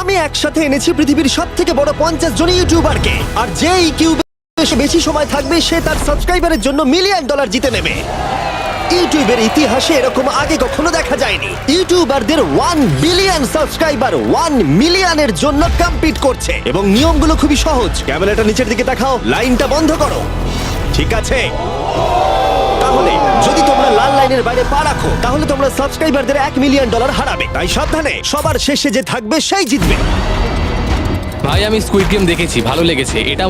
আমি একসাথে এনেছি পৃথিবীর সবথেকে বড় 50 জন ইউটিউবারকে, আর যেই কিউবে বেশি সময় থাকবে সে তার সাবস্ক্রাইবারের জন্য $1 মিলিয়ন জিতে নেবে। ইউটিউবের ইতিহাসে এরকম আগে কখনো দেখা যায়নি। ইউটিউবারদের 1 বিলিয়ন সাবস্ক্রাইবার 1 মিলিয়নের জন্য কম্পিট করছে, এবং নিয়মগুলো খুবই সহজ। ক্যামেরাটা নিচের দিকে দেখাও, লাইনটা বন্ধ করো। ঠিক আছে, তাহলে যদি তোমরা লাল লাইনের বাইরে পা রাখো তাহলে তোমরা সাবস্ক্রাইবারদের $1 মিলিয়ন হারাবে। তাই সাবধানে, সবার শেষে যে থাকবে সেই জিতবে। ভাই আমি স্কুইড গেম দেখেছি, ভালো লেগেছে। এটা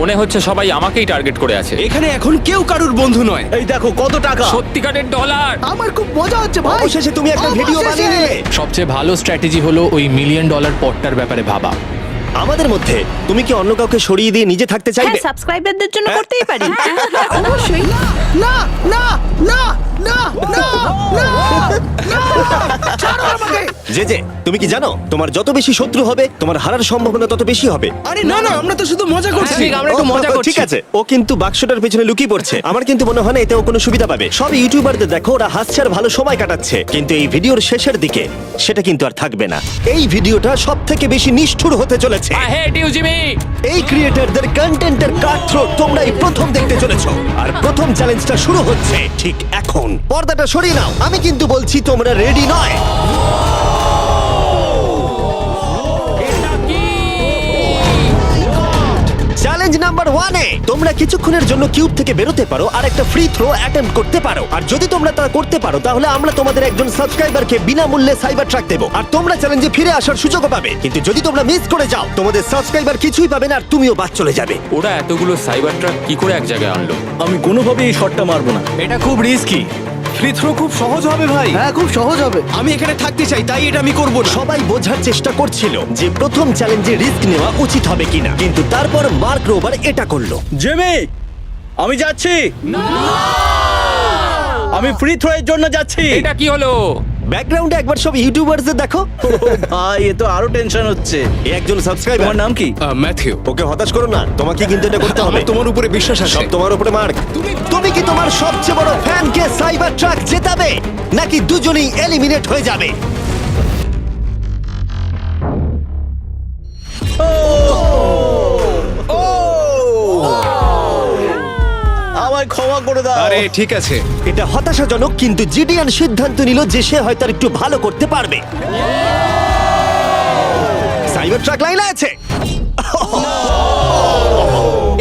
মনে হচ্ছে সবাই আমাকেই টার্গেট করে আছে। এখানে এখন কেউ কারুর বন্ধু নয়। এই দেখো কত টাকা। সত্যিকারের ডলার। আমার খুব মজা হচ্ছে ভাই। অবশেষে তুমি একটা ভিডিও বানিয়ে নিলে। সবচেয়ে ভালো স্ট্র্যাটেজি হলো ওই $1 মিলিয়ন পটটার ব্যাপারে ভাবা। আমাদের মধ্যে তুমি কি অন্য কাউকে সরিয়ে দিয়ে নিজে থাকতে চাইবে? হ্যাঁ, সাবস্ক্রাইবারদের জন্য করতেই পারি। অবশ্যই। না না না না না না না ছাড়ো আমাকে। যে তুমি কি জানো তোমার যত বেশি শত্রু হবে তোমার হারার সম্ভাবনা তত বেশি হবে। আরে না না, আমরা তো শুধু মজা করছি। ঠিক, আমরা একটু মজা করছি। ঠিক আছে, ও কিন্তু বাক্সটার পেছনে লুকিয়ে পড়ছে। আমার কিন্তু মনে হয় না এতে ও কোনো সুবিধা পাবে। সব ইউটিউবারদের দেখো ওরা হাসছে আর ভালো সময় কাটাচ্ছে, কিন্তু এই ভিডিওর শেষের দিকে সেটা কিন্তু আর থাকবে না। এই ভিডিওটা সবথেকে বেশি নিষ্ঠুর হতে চলেছে। I hate you Jimmy. এই ক্রিয়েটরদের কন্টেন্টের কাটথ্রোট তোমরাই প্রথম দেখতে চলেছো, আর প্রথম চ্যালেঞ্জটা শুরু হচ্ছে ঠিক এখন। পর্দাটা সরিয়ে নাও, আমি কিন্তু বলছি তোমরা রেডি নয়। চ্যালেঞ্জ নাম্বার 1 এ তোমরা কিছুক্ষণের জন্য কিউব থেকে বেরোতে পারো আর একটা ফ্রি থ্রো অ্যাটেম্প্ট করতে পারো। আর যদি তোমরা তা করতে পারো তাহলে আমরা তোমাদের একজন সাবস্ক্রাইবারকে বিনামূল্যে সাইবার ট্রাক দেবো, আর তোমরা চ্যালেঞ্জে ফিরে আসার সুযোগও পাবে। কিন্তু যদি তোমরা মিস করে যাও তোমাদের সাবস্ক্রাইবার কিছুই পাবে না, আর তুমিও বাদ চলে যাবে। ওরা এতগুলো সাইবার ট্রাক কি করে এক জায়গায় আনলো? আমি কোনোভাবেই এই শটটা মারবো না। এটা খুব রিস্কি। ফ্রি থ্রো খুব সহজ হবে ভাই। হ্যাঁ খুব সহজ হবে। আমি এখানে থাকতে চাই, তাই এটা আমি করব না। সবাই বোঝার চেষ্টা করছিল যে প্রথম চ্যালেঞ্জে রিস্ক নেওয়া উচিত হবে কিনা, কিন্তু তারপর মার্ক রোবার এটা করলো। জেমি আমি যাচ্ছি। আমি ফ্রি থ্রো এর জন্য যাচ্ছি। এটা কি হলো? ব্যাকগ্রাউন্ডে একবার সব ইউটিউবারদের দেখো। ভাই এ তো আরো টেনশন হচ্ছে। এ একজন সাবস্ক্রাইবার। তোমার নাম কি? ম্যাথিউ। ওকে হতাশ করো না, তোমাকে কিন্তু এটা করতে হবে। আমার তোমার উপরে বিশ্বাস আছে। সব তোমার উপরে মার্ক। তুমি কি তোমার সবচেয়ে বড় ফ্যানকে সাইবার ট্রাক জেতাবে, নাকি দুজনেই এলিমিনেট হয়ে যাবে? আমায় ক্ষমা করে দাও। আরে ঠিক আছে। এটা হতাশাজনক, কিন্তু জিডিয়ান সিদ্ধান্ত নিল যে সে হয়তো আর একটু ভালো করতে পারবে। সাইবার ট্রাক লাইনে আছে।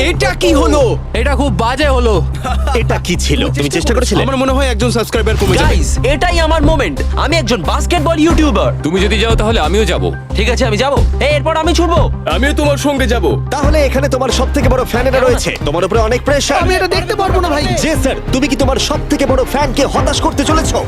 এটা কি হলো? এটা খুব বাজে হলো। এটা কি ছিল? তুমি চেষ্টা করেছিলে? আমার মনে হয় একজন সাবস্ক্রাইবার কমে যাবে। গাইস এটাই আমার মোমেন্ট। আমি একজন বাস্কেটবল ইউটিউবার। তুমি যদি যাও তাহলে আমিও যাব। ঠিক আছে আমি যাব। এরপর আমি ছুটবো। আমিও তোমার সঙ্গে যাব। তাহলে এখানে তোমার সবথেকে বড় ফ্যানেরা রয়েছে, তোমার উপরে অনেক প্রেসার। আমি এটা দেখতে পারবো না ভাই। জে স্যার, তুমি কি তোমার সবথেকে বড় ফ্যানকে হতাশ করতে চলেছো?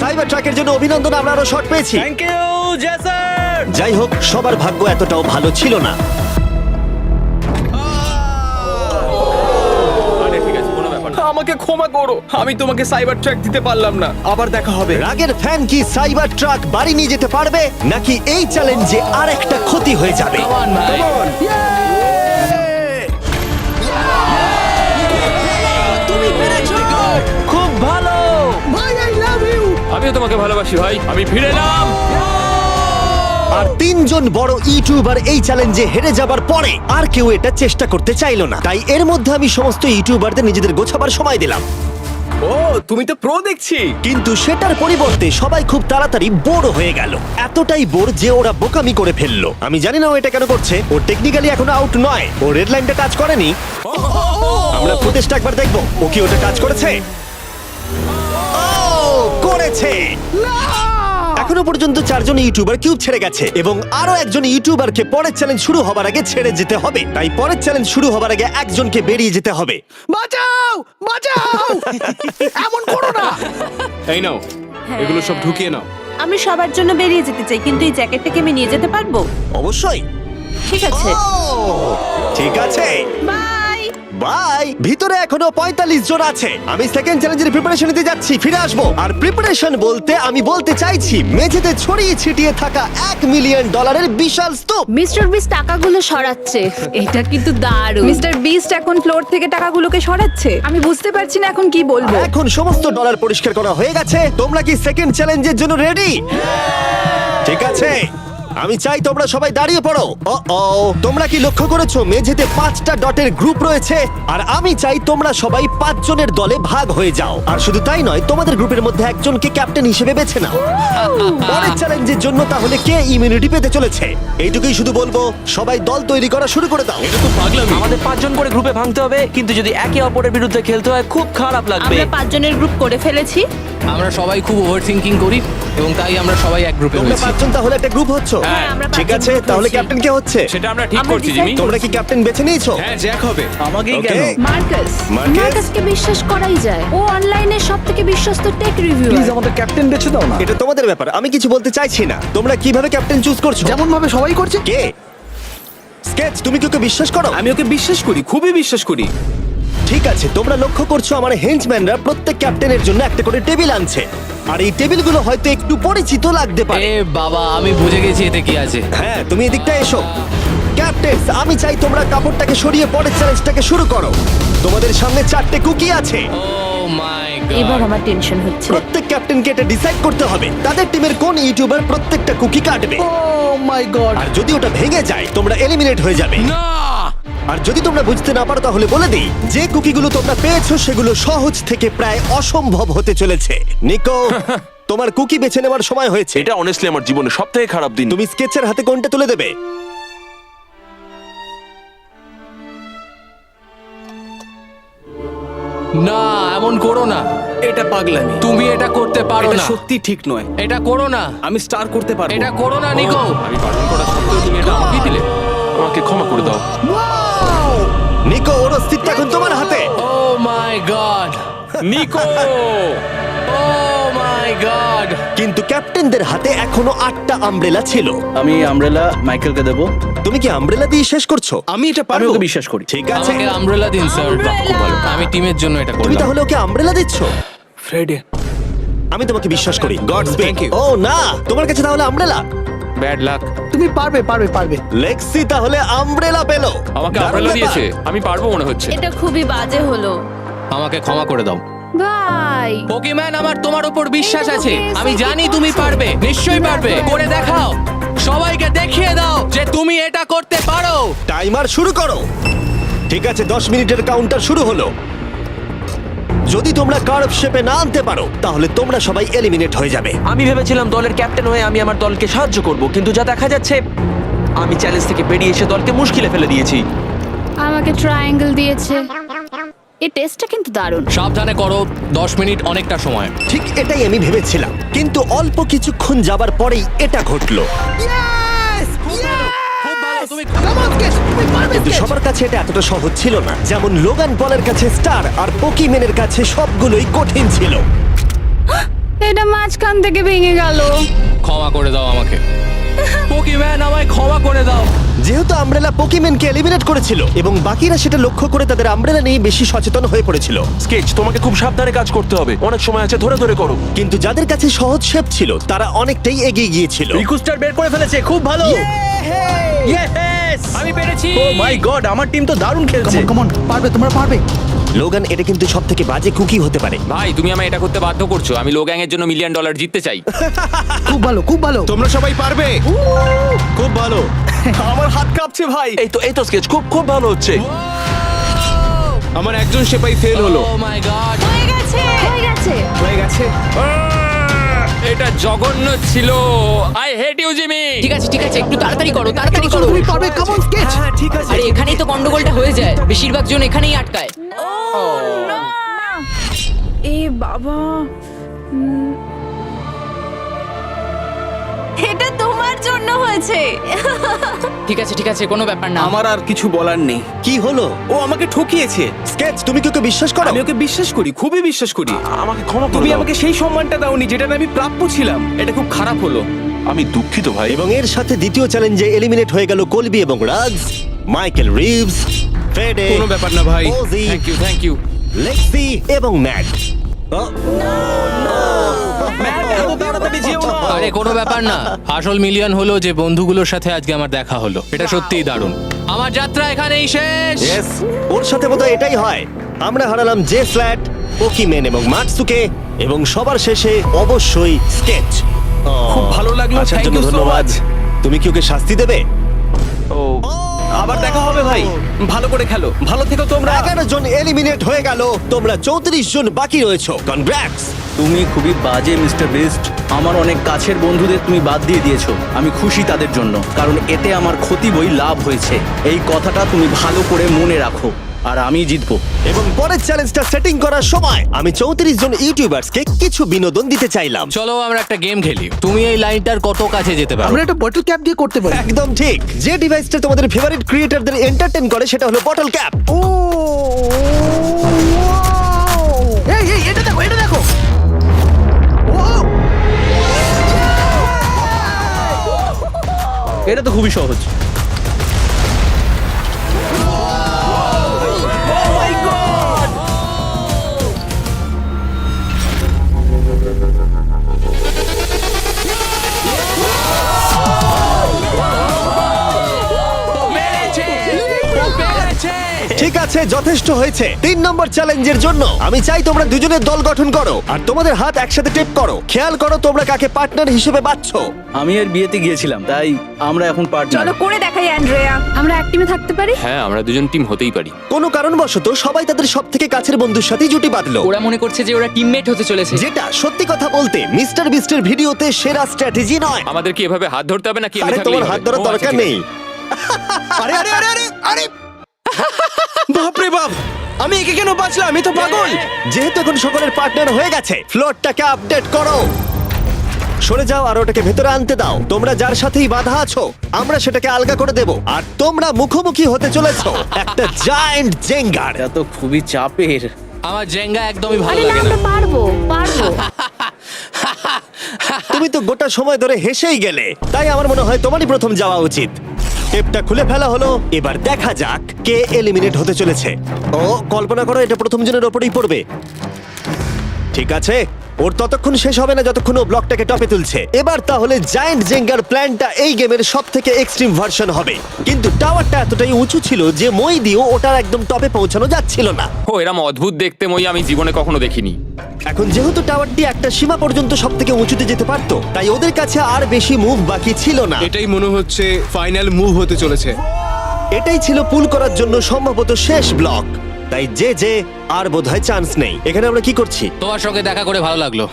সাইবার ট্রাকের জন্য অভিনন্দন, আমরা আরো শট পেয়েছি। থ্যাংক ইউ জেসার। যাই হোক, সবার ভাগ্য এতটাও ভালো ছিল না। আরে ঠিক আছে, কোনো ব্যাপার না। আমাকে ক্ষমা করো, আমি তোমাকে সাইবার ট্র্যাক দিতে পারলাম না। আবার দেখা হবে। রাগের ফ্যান কি সাইবার ট্রাক বাড়ি নিয়ে যেতে পারবে, নাকি এই চ্যালেঞ্জে আর একটা ক্ষতি হয়ে যাবে? Come on, ভাই। তুমি পেরেছো। খুব ভালো। ভাই আই লাভ ইউ। আমিও তোমাকে ভালোবাসি ভাই। আমি ফিরে এলাম। আর 3 জন বড় ইউটিউবার এই চ্যালেঞ্জে হেরে যাবার পরে আর কেউ এটা চেষ্টা করতে চাইলো না। তাই এর মধ্যে আমি সমস্ত ইউটিউবারদের নিজেদের গোছাবার সময় দিলাম। ও তুমি তো প্রো দেখছি। কিন্তু সেটার পরিবর্তে সবাই খুব তাড়াতাড়ি বোর হয়ে গেল। এতটাই বোর যে ওরা বোকামি করে ফেললো। আমি জানি না ও এটা কেন করছে। ও টেকনিক্যালি এখনো আউট নয়, ও রেড লাইনটা টাচ করেনি। আমরা ফুটেজটা একবার দেখবো, ও কি ওটা টাচ করেছে? ও করেছে। এখনো পর্যন্ত 4 জন ইউটিউবার কিউব ছেড়ে গেছে, এবং আরো একজন ইউটিউবারকে পরের চ্যালেঞ্জ শুরু হবার আগে ছেড়ে যেতে হবে। তাই পরের চ্যালেঞ্জ শুরু হবার আগে একজনকে বেরিয়ে যেতে হবে। বাঁচাও বাঁচাও। এমন করো না। এই নাও, এগুলো সব ঢুকিয়ে নাও। আমি সবার জন্য বেরিয়ে যেতে চাই, কিন্তু এই জ্যাকেটটাকে আমি নিয়ে যেতে পারবো? অবশ্যই। ঠিক আছে। ও, ঠিক আছে। বাই। বাই। ভিতরে এখনো 45 জন আছে। আমি সেকেন্ড চ্যালেঞ্জের প্রিপারেশন নিতে যাচ্ছি, ফিরে আসবো। আর প্রিপারেশন বলতে আমি বলতে চাইছি মেঝেতে ছড়িয়ে ছিটিয়ে থাকা $1 মিলিয়ন বিশাল স্তূপ। মিস্টার বিস টাকাগুলো সরাচ্ছে, এটা কিন্তু দারুণ। মিস্টার বিস্ট এখন ফ্লোর থেকে টাকাগুলোকে সরাচ্ছে। আমি বুঝতে পারছি না এখন কি বলবো। এখন সমস্ত ডলার পরিষ্কার করা হয়ে গেছে। তোমরা কি সেকেন্ড চ্যালেঞ্জের জন্য রেডি? ঠিক আছে, আমি চাই তোমরা সবাই দাঁড়িয়ে পড়ো। তোমরা কি লক্ষ্য করেছো মেঝেতে 5টা ডটের গ্রুপ রয়েছে? আর আমি চাই তোমরা সবাই 5 জনের দলে ভাগ হয়ে যাও। আর শুধু তাই নয়, তোমাদের গ্রুপের মধ্যে একজনকে ক্যাপ্টেন হিসেবে বেছে নাও। পরের চ্যালেঞ্জের জন্য তাহলে কে ইমিউনিটি পেতে চলেছে? এইটুকুই শুধু বলবো, সবাই দল তৈরি করা শুরু করে দাও। এটা তো পাগলামি। আমাদের 5 জন করে গ্রুপে ভাঙতে হবে, কিন্তু যদি একে অপরের বিরুদ্ধে খেলতে হয় খুব খারাপ লাগবে। আমরা 5 জনের গ্রুপ করে ফেলেছি। আমরা সবাই খুব ওভার থিঙ্কিং করি এবং তাই আমরা সবাই এক গ্রুপে তোমরা রয়েছি। 5 জন তাহলে একটা গ্রুপ হচ্ছ? হ্যাঁ, আমরা ঠিক 5 আছে, জন group তাহলে হয়েছি। ক্যাপ্টেন কে হচ্ছে? সেটা আমরা ঠিক আমরা করছি decide জিমি। তোমরা কি ক্যাপ্টেন বেছে নিয়েছো? হ্যাঁ, জ্যাক হবে। আমাকেই Okay. কেন? মার্কাস। মার্কেস? মার্কাসকে বিশ্বাস করাই যায়, ও অনলাইনে সবথেকে বিশ্বস্ত টেক প্লিজ রিভিউয়ার। আমাদের ক্যাপ্টেন বেছে দাও না। এটা তোমাদের ব্যাপার, আমি কিছু বলতে চাইছি না। তোমরা কিভাবে ক্যাপ্টেন চুজ করছো? যেমন ভাবে সবাই করছে। কে? স্কেচ, তুমি কি ওকে বিশ্বাস করো? আমি ওকে বিশ্বাস করি, খুবই বিশ্বাস করি। ঠিক আছে, তোমরা লক্ষ্য করছো আমার হেঞ্চম্যানরা প্রত্যেক ক্যাপ্টেনের জন্য একটা করে টেবিল আনছে। আর এই টেবিলগুলো হয়তো একটু পরিচিত লাগতে পারে। এ বাবা, আমি বুঝে গেছি এতে কি আছে। হ্যাঁ, তুমি এদিকটা এসো। ক্যাপ্টেন, আমি চাই তোমরা কাপড়টাকে সরিয়ে পরের চ্যালেঞ্জটাকে শুরু করো। তোমাদের সামনে 4টে কুকি আছে। ও মাই এবার গড। আমার টেনশন হচ্ছে। প্রত্যেক ক্যাপ্টেনকে এটা ডিসাইড করতে হবে তাদের টিমের কোন ইউটিউবার প্রত্যেকটা কুকি কাটবে। ও মাই গড। আর যদি ওটা ভেঙে যায় তোমরা এলিমিনেট হয়ে যাবে। না! আর যদি তোমরা বুঝতে না পারো তাহলে বলে দিই, যে কুকিগুলো তোমরা পেয়েছো সেগুলো সহজ থেকে প্রায় অসম্ভব হতে চলেছে। নিকো, তোমার কুকি বেছে নেওয়ার সময় হয়েছে। এটা অনেস্টলি আমার জীবনের সবথেকে খারাপ দিন। তুমি স্কেচের হাতে কোনটা তুলে দেবে? না, এমন করো না। এটা পাগলামি। তুমি এটা করতে পারো এটা না। সত্যি ঠিক নয়। এটা করো না। আমি স্টার করতে পারবো। এটা করো না নিকো। আমি বারণ করা সত্ত্বেও তুমি এটা আমাকেই দিলে। আমাকে ক্ষমা করে দাও। নিকো, ওর অস্তিত্ব এখন তোমার হাতে। ও my god. Nicco! O my god. কিন্তু ক্যাপ্টেনদের হাতে এখনো 8টা আমব্রেলা ছিল। আমি আমব্রেলা মাইকেলকে দেবো। তুমি কি আমব্রেলা দিয়ে শেষ করছো? আমি এটা আমি পারবো। ওকে বিশ্বাস করি। ঠিক আছে, আমাকে আমব্রেলা দিন স্যার। আমি টিমের জন্য এটা তুমি করলাম। তাহলে ওকে আমব্রেলা দিচ্ছ? ফ্রেডে, আমি তোমাকে বিশ্বাস করি। God speak. Thank you. ও না, তোমার কাছে তাহলে আমব্রেলা। Bad luck. তুমি পারবে পারবে পারবে। লেক্সি তাহলে আমব্রেলা পেলো। আমাকে দারুণ আমব্রেলা ব্যাপার। দিয়েছে। আমি পারবো মনে হচ্ছে। এটা খুবই বাজে হলো। আমাকে ক্ষমা করে দাও। ভাই, পোকিম্যান, আমার তোমার উপর বিশ্বাস এই আছে। লোকে আমি এসে জানি কি তুমি করছো? পারবে, নিশ্চয়ই পারবে। না, করে দেখাও, সবাইকে দেখিয়ে দাও যে তুমি এটা করতে পারো। টাইমার শুরু করো। ঠিক আছে, 10 মিনিটের কাউন্টার শুরু হলো। যদি তোমরা কার্ভ শেপে না আনতে পারো তাহলে তোমরা সবাই এলিমিনেট হয়ে যাবে। আমি ভেবেছিলাম দলের ক্যাপ্টেন হয়ে আমি আমার দলকে সাহায্য করব, কিন্তু যা দেখা যাচ্ছে আমি চ্যালেঞ্জ থেকে বেরিয়ে এসে দলকে মুশকিলে ফেলে দিয়েছি। আমাকে ট্রায়াঙ্গেল দিয়েছে। এই টেস্টটা কিন্তু দারুণ। সাবধানে করো, 10 মিনিট অনেকটা সময়। ঠিক এটাই আমি ভেবেছিলাম, কিন্তু অল্প কিছুক্ষণ যাবার পরেই এটা ঘটলো। খুব ভালো, তুমি কিন্তু সবার কাছে এটা এতটা সহজ ছিল না। যেমন লোগান পলের কাছে স্টার আর পোকিম্যানের কাছে সবগুলোই কঠিন ছিল। এটা মাঝখান থেকে ভেঙে গেল। ক্ষমা করে দাও আমাকে। পোকিম্যান, আমায় ক্ষমা করে দাও। যেহেতু আমব্রেলা পোকিম্যানকে এলিমিনেট করেছিল এবং বাকিরা সেটা লক্ষ্য করে তাদের আমব্রেলা নিয়ে বেশি সচেতন হয়ে পড়েছিল। স্কেচ, তোমাকে খুব সাবধানে কাজ করতে হবে। অনেক সময় আছে, ধরে ধরে করো। কিন্তু যাদের কাছে সহজ শেপ ছিল তারা অনেকটাই এগিয়ে গিয়েছিল। রিকুস্টার বের করে ফেলেছে, খুব ভালো। ইয়েস! আমি পেরেছি। ও মাই গড, আমার টিম তো দারুণ খেলছে। কাম অন, পারবে, তোমরা পারবে। লোগান, এটা কিন্তু সবথেকে বাজে কুকি হতে পারে। ভাই, তুমি আমায় এটা করতে বাধ্য করছো। আমি লো গ্যাং এর জন্য $1 মিলিয়ন জিততে চাই। খুব ভালো, খুব ভালো। তোমরা সবাই পারবে। খুব ভালো। আমার হাত কাঁপছে ভাই। এই তো স্কেচ, খুব খুব ভালো হচ্ছে। আমার একজন সেপাই ফেল হলো। Oh my god. হয়ে গেছে, হয়ে গেছে। হয়ে গেছে। এটা জঘন্য ছিল। I hate you Jimmy. ঠিক আছে ঠিক আছে, একটু তাড়াতাড়ি করো, তাড়াতাড়ি করো। তুমি পারবে, কাম অন স্কেচ। ঠিক আছে। আরে এখানেই তো গন্ডগোলটা হয়ে যায়, বেশিরভাগ জন এখানেই আটকায়। এ বাবা, এটা তোমার জন্য হয়েছে। ঠিক আছে, কোনো ব্যাপার না। আমার আর কিছু বলার নেই। কি হলো? ও আমাকে ঠকিয়েছে। স্কেচ, তুমি কি ওকে বিশ্বাস করো? আমি ওকে বিশ্বাস করি, খুবই বিশ্বাস করি। আমাকে ক্ষমা করে তুমি দাও। আমাকে সেই সম্মানটা দাওনি যেটা আমি প্রাপ্য ছিলাম। এটা খুব খারাপ হলো। আমি দুঃখিত ভাই। এবং এর সাথে দ্বিতীয় চ্যালেঞ্জে এলিমিনেট হয়ে গেল কলবি এবং রাজ, মাইকেল রিভস, ফেডে, কোনো ব্যাপার না ভাই। ওজি, থ্যাংক ইউ লেক্সি এবং ম্যাট। আরে কোনো ব্যাপার না, আসল মিলিয়ন হলো যে বন্ধুগুলোর সাথে আজকে আমার দেখা হলো, এটা সত্যিই দারুণ। আমার যাত্রা এখানেই শেষ। Yes, ওর সাথে বোধহয় এটাই হয়। আমরা হারালাম জে ফ্ল্যাট, পোকিমেন এবং মাটসুকে, এবং সবার শেষে অবশ্যই স্কেচ। খুব ভালো লাগলো, আসার thank জন্য you so ধন্যবাদ। much. তুমি কি ওকে শাস্তি দেবে? আবার দেখা হবে ভাই, ভালো করে খেলো, ভালো থেকো তোমরা। 11 জন এলিমিনেট হয়ে গেল, তোমরা 34 জন বাকি রয়েছো। কনগ্রাটস। তুমি খুবই বাজে মিস্টার বিস্ট। আমার অনেক কাছের বন্ধুদের তুমি বাদ দিয়ে দিয়েছো। আমি খুশি তাদের জন্য, কারণ এতে আমার ক্ষতি বই লাভ হয়েছে। এই কথাটা তুমি ভালো করে মনে রাখো, আর আমি জিতবো। এবং পরের চ্যালেঞ্জটা সেটিং করার সময় আমি 34 জন ইউটিউবার্সকে কিছু বিনোদন দিতে চাইলাম। চলো আমরা একটা গেম খেলি, তুমি এই লাইনটার কত কাছে যেতে পারো? আমরা একটা বটল ক্যাপ দিয়ে করতে পারি। একদম ঠিক। যে ডিভাইসটা তোমাদের ফেভারিট ক্রিয়েটরদের এন্টারটেইন করে সেটা হলো বটল ক্যাপ। ও এই এই এটা দেখো, এটা দেখো। ও এটা তো খুবই সহজ। ঠিক আছে, যথেষ্ট হয়েছে। 3 নম্বর চ্যালেঞ্জের জন্য আমি চাই তোমরা দুজনের দল গঠন করো আর তোমাদের হাত একসাথে টেপ করো। খেয়াল করো তোমরা কাকে পার্টনার হিসেবে বাছছো। আমি এর বিয়েতে গিয়েছিলাম, তাই আমরা এখন পার্টনার। চলো করে দেখাই অ্যান্ড্রেয়া। আমরা এক টিমে থাকতে পারি? হ্যাঁ, আমরা দুজন টিম হতেই পারি। কোনো কারণবশত সবাই তাদের সবথেকে কাছের বন্ধুর সাথেই জুটি বাঁধলো, ওরা মনে করছে যে ওরা টিমমেট হতে চলেছে। যেটা সত্যি কথা বলতে মিস্টার বিস্টের ভিডিওতে সেরা স্ট্র্যাটেজি নয়। আমাদের কি এভাবে হাত ধরতে হবে নাকি? আরে তোমার হাত ধরার দরকার নেই। আরে আরে আরে আরে আরে বাপরে বাপ, আমি একে কেন বাঁচলাম? আমি তো পাগল। যেহেতু এখন সকলের পার্টনার হয়ে গেছে, ফ্লোরটাকে আপডেট করো। সরে যাও আর ওটাকে ভেতরে আনতে দাও। তোমরা যার সাথেই বাধা আছো আমরা সেটাকে আলগা করে দেব। আর তোমরা মুখোমুখি হতে চলেছো একটা জায়ান্ট জেঙ্গার। এটা তো খুবই চাপের। আমার জেঙ্গা একদমই ভালো আরে না, লাগে না। আমরা পারবো পারবো। তুমি তো গোটা সময় ধরে হেসেই গেলে, তাই আমার মনে হয় তোমারই প্রথম যাওয়া উচিত। টেপটা খুলে ফেলা হলো, এবার দেখা যাক কে এলিমিনেট হতে চলেছে। ও কল্পনা করো এটা প্রথম জনের ওপরেই পড়বে। ঠিক আছে, ওর ততক্ষণ শেষ হবে না যতক্ষণ ও ব্লকটাকে টপে তুলছে। এবার তাহলে জায়ান্ট জেঙ্গার প্ল্যানটা এই গেমের সবথেকে এক্সট্রিম ভার্সন হবে। কিন্তু টাওয়ারটা এতটাই উঁচু ছিল যে মই দিয়েও ওটার একদম টপে পৌঁছানো যাচ্ছিল না। ও এরম অদ্ভুত দেখতে মই আমি জীবনে কখনো দেখিনি। এখন যেহেতু টাওয়ারটি একটা সীমা পর্যন্ত সবথেকে উঁচুতে যেতে পারতো, তাই ওদের কাছে আর বেশি মুভ বাকি ছিল না। এটাই মনে হচ্ছে ফাইনাল মুভ হতে চলেছে। এটাই ছিল পুল করার জন্য সম্ভবত শেষ ব্লক, তাই যে আর বোধহয় চান্স নেই। এখানে আমরা কি করছি? তোমার সঙ্গে দেখা করে ভালো লাগলো।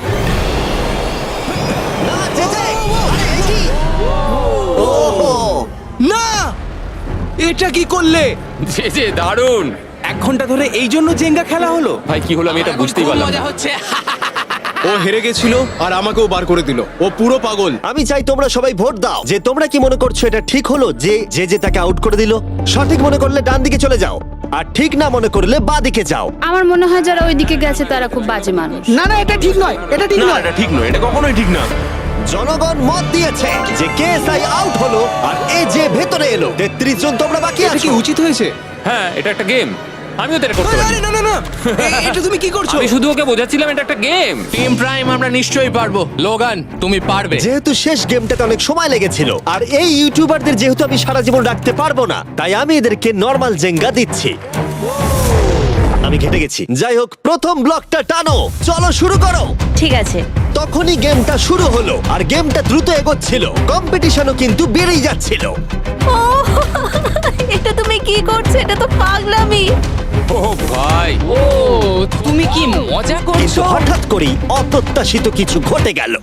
না, এটা কি করলে? যে দারুণ। 1 ঘন্টা ধরে এই জন্য জেঙ্গা খেলা হলো? ভাই কি হলো আমি এটা বুঝতেই পারলাম না। মজা হচ্ছে। ও হেরে গেছিল আর আমাকেও বার করে দিল। ও পুরো পাগল। আমি চাই তোমরা সবাই ভোট দাও যে তোমরা কি মনে করছো এটা ঠিক হলো যে তাকে আউট করে দিল। সঠিক মনে করলে ডান দিকে চলে যাও, আর ঠিক না মনে করলে বাঁ দিকে যাও। আমার মনে হয় যারা ওইদিকে গেছে তারা খুব বাজে মানুষ। না না, এটা ঠিক নয়, এটা ঠিক নয়। ঠিক নয়, এটা কখনোই ঠিক না। জনগণ মত দিয়েছে যে কেএসআই আউট হলো আর এ যে ভেতরে এলো। 33 জন তোমরা বাকি এটা কি আছো। উচিত হয়েছে? হ্যাঁ, এটা একটা গেম, আমিও তো এটা করতে পারি। আরে না না না, এটা তুমি কি করছো? আমি শুধু ওকে বোঝাচ্ছিলাম এটা একটা গেম। টিম প্রাইম আমরা নিশ্চয়ই পারবো। লোগান তুমি পারবে। যেহেতু শেষ গেমটাতে অনেক সময় লেগেছিল আর এই ইউটিউবারদের যেহেতু আমি সারা জীবন রাখতে পারবো না, তাই আমি এদেরকে নর্মাল জেঙ্গা দিচ্ছি। আমি ঘেটে গেছি। যাই হোক, প্রথম ব্লকটা টানো, চলো শুরু করো। ঠিক আছে। তখনই গেমটা শুরু হলো আর গেমটা দ্রুত এগোচ্ছিল, কম্পিটিশনও কিন্তু বেড়েই যাচ্ছিল। ও এটা তুমি কি করছো? এটা তো পাগলামি। ও ভাই, ও তুমি কি মজা কিন্তু করছো? হঠাৎ করেই অপ্রত্যাশিত কিছু ঘটে গেল।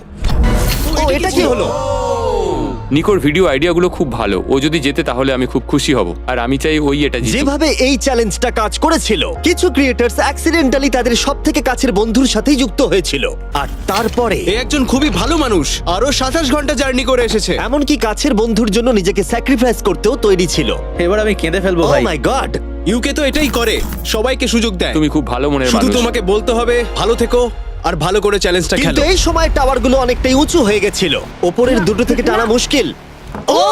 ও এটা কি হলো? নিকোর ভিডিও আইডিয়াগুলো খুব ভালো। ও যদি জেতে তাহলে আমি খুব খুশি হব, আর আমি চাই ওই এটা জিতুক। যেভাবে এই চ্যালেঞ্জটা কাজ করেছিল, কিছু ক্রিয়েটার্স অ্যাক্সিডেন্টালি তাদের সবথেকে কাছের বন্ধুর সাথেই যুক্ত হয়েছিল, আর তারপরে এ একজন খুবই ভালো মানুষ, আরো 27 ঘন্টা জার্নি করে এসেছে। এমনকি কাছের বন্ধুর জন্য নিজেকে স্যাক্রিফাইস করতেও তৈরি ছিল। এবার আমি কেঁদে ফেলবো ও ভাই। মাই গড! ইউকে তো এটাই করে, সবাইকে সুযোগ দেয়। তুমি খুব ভালো মনের শুধু মানুষ। তোমাকে বলতে হবে ভালো থেকো আর ভালো করে চ্যালেঞ্জটা কিন্তু খেলো। এই সময় টাওয়ারগুলো অনেকটাই উঁচু হয়ে গেছিল, ওপরের দুটো থেকে টানা মুশকিল। ও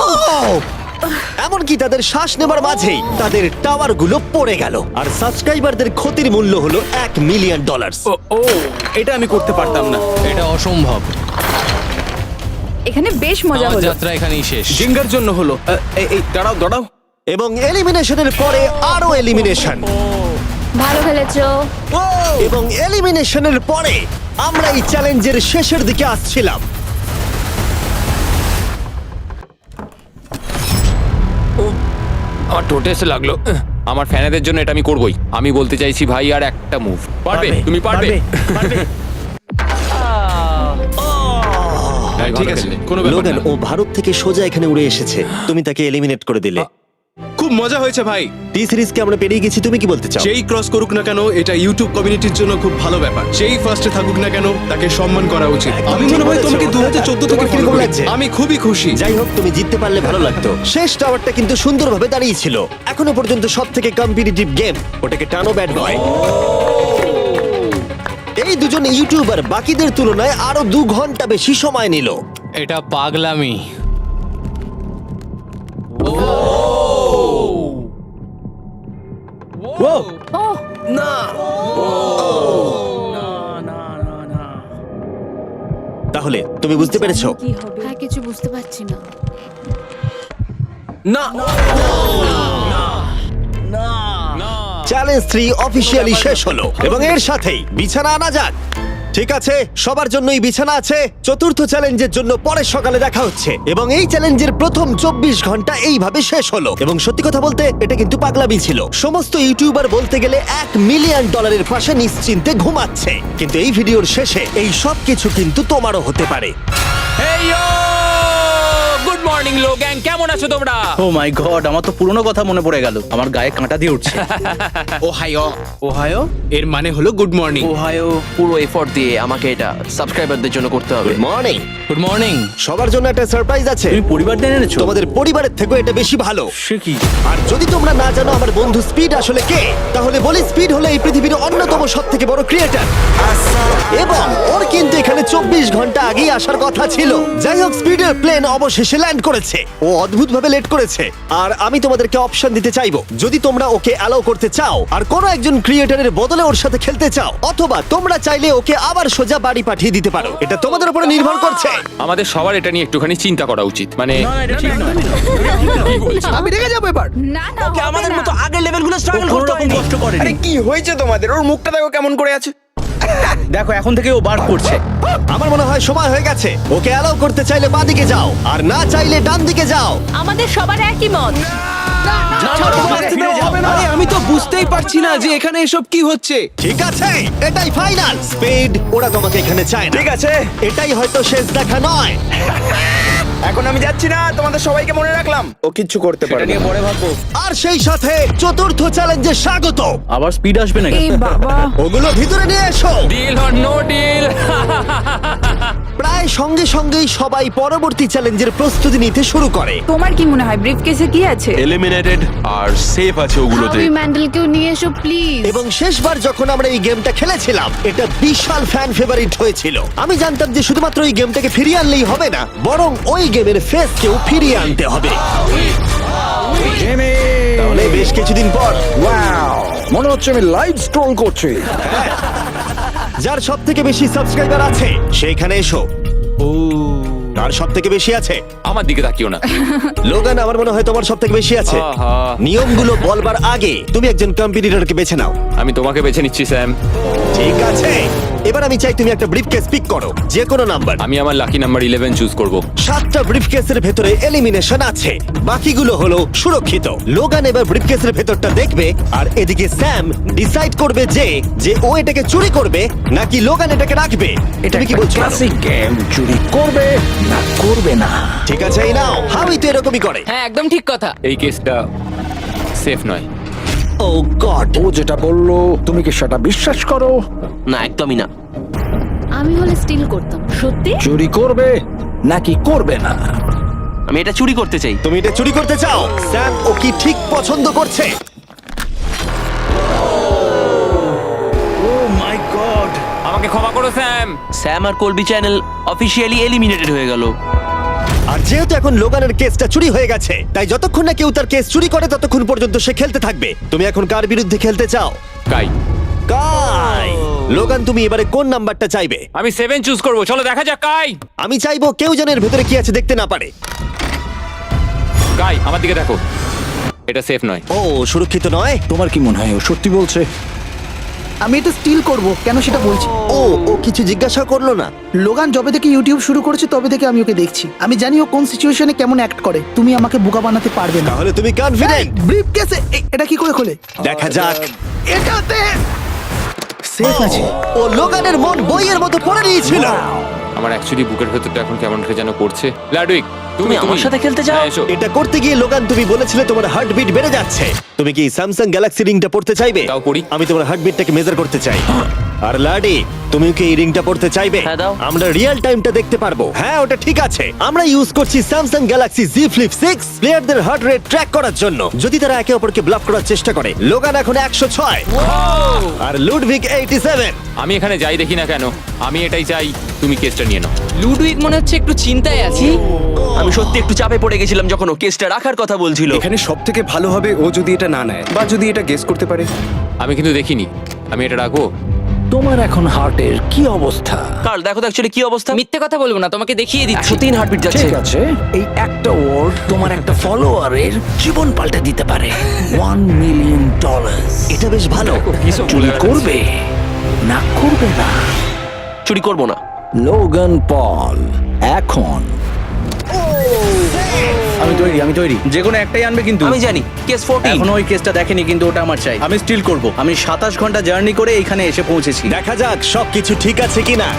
এমনকি তাদের শ্বাস নেবার মাঝেই তাদের টাওয়ার গুলো পড়ে গেল, আর সাবস্ক্রাইবারদের ক্ষতির মূল্য হলো $1 মিলিয়ন। ও এটা আমি করতে পারতাম না। এটা অসম্ভব। এখানে বেশ মজা আমার হলো। যাত্রা এখানেই শেষ। জিঙ্গার জন্য হলো। এই দাঁড়াও দাঁড়াও। এবং এলিমিনেশনের পরে আরো এলিমিনেশন, ভালো খেলেছো। এবং এলিমিনেশনের পরে আমরা এই চ্যালেঞ্জের শেষের দিকে আসছিলাম। আমার ঠোঁটে এসে লাগলো। আমার ফ্যানেদের জন্য এটা আমি করবই। আমি বলতে চাইছি ভাই, আর একটা মুভ পারবে, তুমি পারবে। ভাই, ঠিক ভালো আছে, খেললে। কোনো ব্যাপার লোগান, না। ও ভারত থেকে সোজা এখানে উড়ে এসেছে, তুমি তাকে এলিমিনেট করে দিলে। খুব মজা হয়েছে ভাই। টি সিরিজকে আমরা পেরিয়ে গেছি, তুমি কি বলতে চাও? যেই ক্রস করুক না কেন, এটা ইউটিউব কমিউনিটির জন্য খুব ভালো ব্যাপার। যেই ফার্স্টে থাকুক না কেন, তাকে সম্মান করা উচিত। একদম আমি ঠিক মনে হয় বলেছো। তোমাকে 2014 থেকে তোমার ফলো কিরকম করি। লাগছে? আমি খুবই খুশি। যাই হোক, তুমি জিততে পারলে ভালো লাগতো। শেষ টাওয়ারটা কিন্তু সুন্দরভাবে দাঁড়িয়েছিল। এখনো পর্যন্ত সব থেকে কম্পিটিটিভ গেম, ওটাকে টানো ব্যাড বয়। এই দুজন ইউটিউবার বাকিদের তুলনায় আরো 2 ঘন্টা বেশি সময় নিল। এটা পাগলামি। তাহলে তুমি বুঝতে পেরেছো? কি হবে? হ্যাঁ, কিছু বুঝতে পারছি না। না, চ্যালেঞ্জ 3 অফিসিয়ালি শেষ হলো, এবং এর সাথেই বিছানা আনা যাক। ঠিক আছে, সবার জন্যই বিছানা আছে। চতুর্থ চ্যালেঞ্জের জন্য পরের সকালে দেখা হচ্ছে, এবং এই চ্যালেঞ্জের প্রথম 24 ঘন্টা এইভাবে শেষ হলো। এবং সত্যি কথা বলতে, এটা কিন্তু পাগলামি ছিল। সমস্ত ইউটিউবার বলতে গেলে $1 মিলিয়ন পাশে নিশ্চিন্তে ঘুমাচ্ছে, কিন্তু এই ভিডিওর শেষে এই সব কিছু কিন্তু তোমারও হতে পারে। হেই ইয়ো! গুড মর্নিং লোগ্যাং, কেমন আছো তোমরা? ও মাই গড, আমার তো পুরনো কথা মনে পড়ে গেল, আমার গায়ে কাঁটা দিয়ে উঠছে। ওহাইও এর মানে হলো গুড মর্নিং। ওহাইও পুরো এফোর্ট দিয়ে আমাকে এটা সাবস্ক্রাইবারদের জন্য করতে হবে। Good morning. Good morning. সবার জন্য একটা সারপ্রাইজ আছে। তুমি পরিবার নিয়ে এনেছো? তোমাদের পরিবারের থেকেও এটা বেশি ভালো। সে কি? আর যদি তোমরা না জানো আমার বন্ধু স্পিড আসলে কে, তাহলে বলি স্পিড হলো এই পৃথিবীর অন্যতম সবথেকে বড় ক্রিয়েটর, এবং ওর কিন্তু এখানে 24 ঘন্টা আগেই আসার কথা ছিল। যাই হোক, স্পিডের প্লেন অবশেষে ল্যান্ড করেছে। ও অদ্ভুতভাবে লেট করেছে, আর আমি তোমাদেরকে অপশন দিতে চাইবো। যদি তোমরা ওকে অ্যালাউ করতে চাও আর কোনো একজন ক্রিয়েটরের বদলে ওর সাথে খেলতে চাও, অথবা তোমরা চাইলে ওকে আবার সোজা বাড়ি পাঠিয়ে দিতে পারো। এটা তোমাদের উপরে নির্ভর করছে। আমাদের সবার এটা নিয়ে একটুখানি চিন্তা করা উচিত। মানে না, এটা ঠিক নয়। আমি রেগে যাবো এবার। না না, ওকে হবে আমাদের না। মতো আগের লেভেলগুলো ও স্ট্রাগল কোনো করতে রকম হয়নি। কষ্ট করেনি। আরে কি হয়েছে তোমাদের? ওর মুখটা দেখো কেমন করে আছে। দেখো, এখন থেকে ও বার করছে। আমার মনে হয় সময় হয়ে গেছে। ওকে অ্যালাউ করতে চাইলে বাঁদিকে যাও, আর না চাইলে ডান দিকে যাও। আমাদের সবার একই মত। আরে আমি তো বুঝতেই পারছি না যে এখানে এসব কি হচ্ছে। ঠিক আছে, এটাই ফাইনাল। স্পিড, ওরা তোমাকে এখানে চায় না। ঠিক আছে, এটাই হয়তো শেষ দেখা নয়। এখন আমি যাচ্ছি না, তোমাদের সবাইকে মনে রাখলাম। ও কিচ্ছু করতে এটা পারে নিয়ে না। পরে ভাববো। আর সেই সাথে চতুর্থ চ্যালেঞ্জে স্বাগত। আবার স্পিড আসবে নাকি? এই বাবা, ওগুলো ভিতরে নিয়ে এসো। Deal or no deal. প্রায় সঙ্গে সঙ্গেই সবাই পরবর্তী চ্যালেঞ্জের প্রস্তুতি নিতে শুরু করে। তোমার কি মনে হয় ব্রিফকেসে কি আছে? এলিমিনেটেড আর সেফ আছে ওগুলোতে। হাবি ম্যান্ডেলকেও নিয়ে এসো প্লিজ। এবং শেষবার যখন আমরা এই গেমটা খেলেছিলাম, এটা বিশাল ফ্যান ফেভারিট হয়েছিল। আমি জানতাম যে শুধুমাত্র এই গেমটাকে ফিরিয়ে আনলেই হবে না, বরং ওই গেমের ফেসকেও ফিরিয়ে আনতে হবে। তাহলে বেশ কিছুদিন পর মনে হচ্ছে আমি লাইভ স্ক্রল করছি। যার সব থেকে বেশি সাবস্ক্রাইবার আছে সেখানে এসো। কার সব থেকে বেশি আছে? আমার দিকে তাকিও না। লোগান, আমার মনে হয় তোমার সব থেকে বেশি আছে। আহা। নিয়মগুলো বলবার আগে তুমি একজন কম্পিটিটরকে বেছে নাও। আমি তোমাকে বেছে নিচ্ছি স্যাম। ঠিক আছে, এবার আমি চাই তুমি একটা ব্রিফকেস পিক করো, যে কোনো নাম্বার। আমি আমার লাকি নাম্বার 11 চুজ করব। 7টা ব্রিফকেসের ভেতরে এলিমিনেশন আছে, বাকিগুলো হলো সুরক্ষিত। লোগান এবার ব্রিফকেসের ভেতরটা দেখবে, আর এদিকে স্যাম ডিসাইড করবে যে ও এটাকে চুরি করবে নাকি লোগান এটাকে রাখবে। তুমি কি বলছো? গেম, চুরি করবে না করবে না। ঠিক আছে, এই নাও। হাউই তো এরকমই করে। হ্যাঁ, একদম ঠিক কথা। এই কেসটা সেফ নয়। ও গড। ও যেটা বললো তুমি কি সেটা বিশ্বাস করো? না, একদমই না। আমি হলে স্টিল করতাম। সত্যি? চুরি করবে নাকি করবে না? আমি এটা চুরি করতে চাই। তুমি এটা চুরি করতে চাও? স্যাম ও কি ঠিক পছন্দ করছে? ও মাই গড। আমাকে ক্ষমা করো স্যাম। স্যাম আর কলবি চ্যানেল অফিসিয়ালি এলিমিনেটেড হয়ে গেল। আর যেহেতু এখন লোগানের কেসটা চুরি হয়ে গেছে, তাই যতক্ষণ না কেউ তার কেস চুরি করে ততক্ষণ পর্যন্ত সে খেলতে থাকবে। তুমি এখন কার বিরুদ্ধে খেলতে চাও? গাই, কাই। লোগান, তুমি এবারে কোন নাম্বারটা চাইবে? আমি 7 চুজ করব। চলো দেখা যাক। গাই, আমি চাইবো কেউ যেন এর ভেতরে কি আছে দেখতে না পারে। গাই আমার দিকে দেখো, এটা সেফ নয়। ও, সুরক্ষিত নয়। তোমার কি মনে হয় ও সত্যি বলছে? আমি এটা স্টিল করব, কেন সেটা বলছি। ও কিছু জিজ্ঞাসা করলো না? লোগান যবে থেকে ইউটিউব শুরু করেছে তবে থেকে আমি ওকে দেখছি। আমি জানি ও কোন সিচুয়েশনে কেমন অ্যাক্ট করে। তুমি আমাকে বোকা বানাতে পারবে না। তাহলে তুমি কনফিডেন্ট? ব্রিফকেসে এটা কি করে খোলে? দেখা যাক। এটাতে সেফ আছে। ও লোগানের মন বইয়ের মতো পড়ে নিয়েছিল। আমার অ্যাকচুয়ালি বুকের ভেতরটা এখন কেমন করে যেন করছে। লাডুইক, তুমি আমার সাথে খেলতে চাও? হ্যাঁ, এসো। এটা করতে গিয়ে লোগান তুমি বলেছিলে তোমার হার্টবিট বেড়ে যাচ্ছে। তুমি কি স্যামসাং গ্যালাক্সি রিংটা পড়তে চাইবে? দাও করি। আমি তোমার হার্টবিটটাকে মেজার করতে চাই। আর লাডি, তুমি কি এই রিংটা পড়তে চাইবে? হ্যাঁ, দাও। আমরা রিয়েল টাইমটা দেখতে পারবো। হ্যাঁ, ওটা ঠিক আছে। আমরা ইউজ করছি স্যামসাং গ্যালাক্সি Z Flip 6 প্লেয়ারদের হার্ট রেট ট্র্যাক করার জন্য, যদি তারা একে অপরকে ব্লক করার চেষ্টা করে। লোগান এখন 106 আর লুডভিগ 87। আমি এখানে যাই দেখি না কেন, আমি এটাই চাই। তুমি কেসটা নিয়ে নাও। লুডুইক মনে হচ্ছে একটু চিন্তায় আছে। আমি সত্যি একটু চাপে পড়ে গেছিলাম যখন ও কেসটা রাখার কথা বলছিল। এখানে সব থেকে ভালো হবে ও যদি এটা না নেয় বা যদি এটা গেস করতে পারে। আমি কিন্তু দেখিনি। আমি এটা রাখবো। তোমার এখন হার্টের কি অবস্থা? কার্ল, দেখো তো অ্যাকচুয়ালি কি অবস্থা। মিথ্যে কথা বলবো না, তোমাকে দেখিয়ে দিচ্ছি। 103 হার্টবিট যাচ্ছে। ঠিক আছে, এই একটা ওয়ার্ড তোমার একটা ফলোয়ারের জীবন পাল্টে দিতে পারে। $1 মিলিয়ন। এটা বেশ ভালো। কিছু চুরি করবে না করবে না? চুরি করবো না। লোগান পল এখন। আমি তৈরি। যে কোনো একটাই আনবে কিন্তু। আমি জানি কেস 14। এখনো ওই কেসটা দেখেনি, কিন্তু ওটা আমার চাই। আমি স্টিল করব। আমি 27 ঘন্টা জার্নি করে এখানে এসে পৌঁছেছি। দেখা যাক সবকিছু ঠিক আছে কিনা।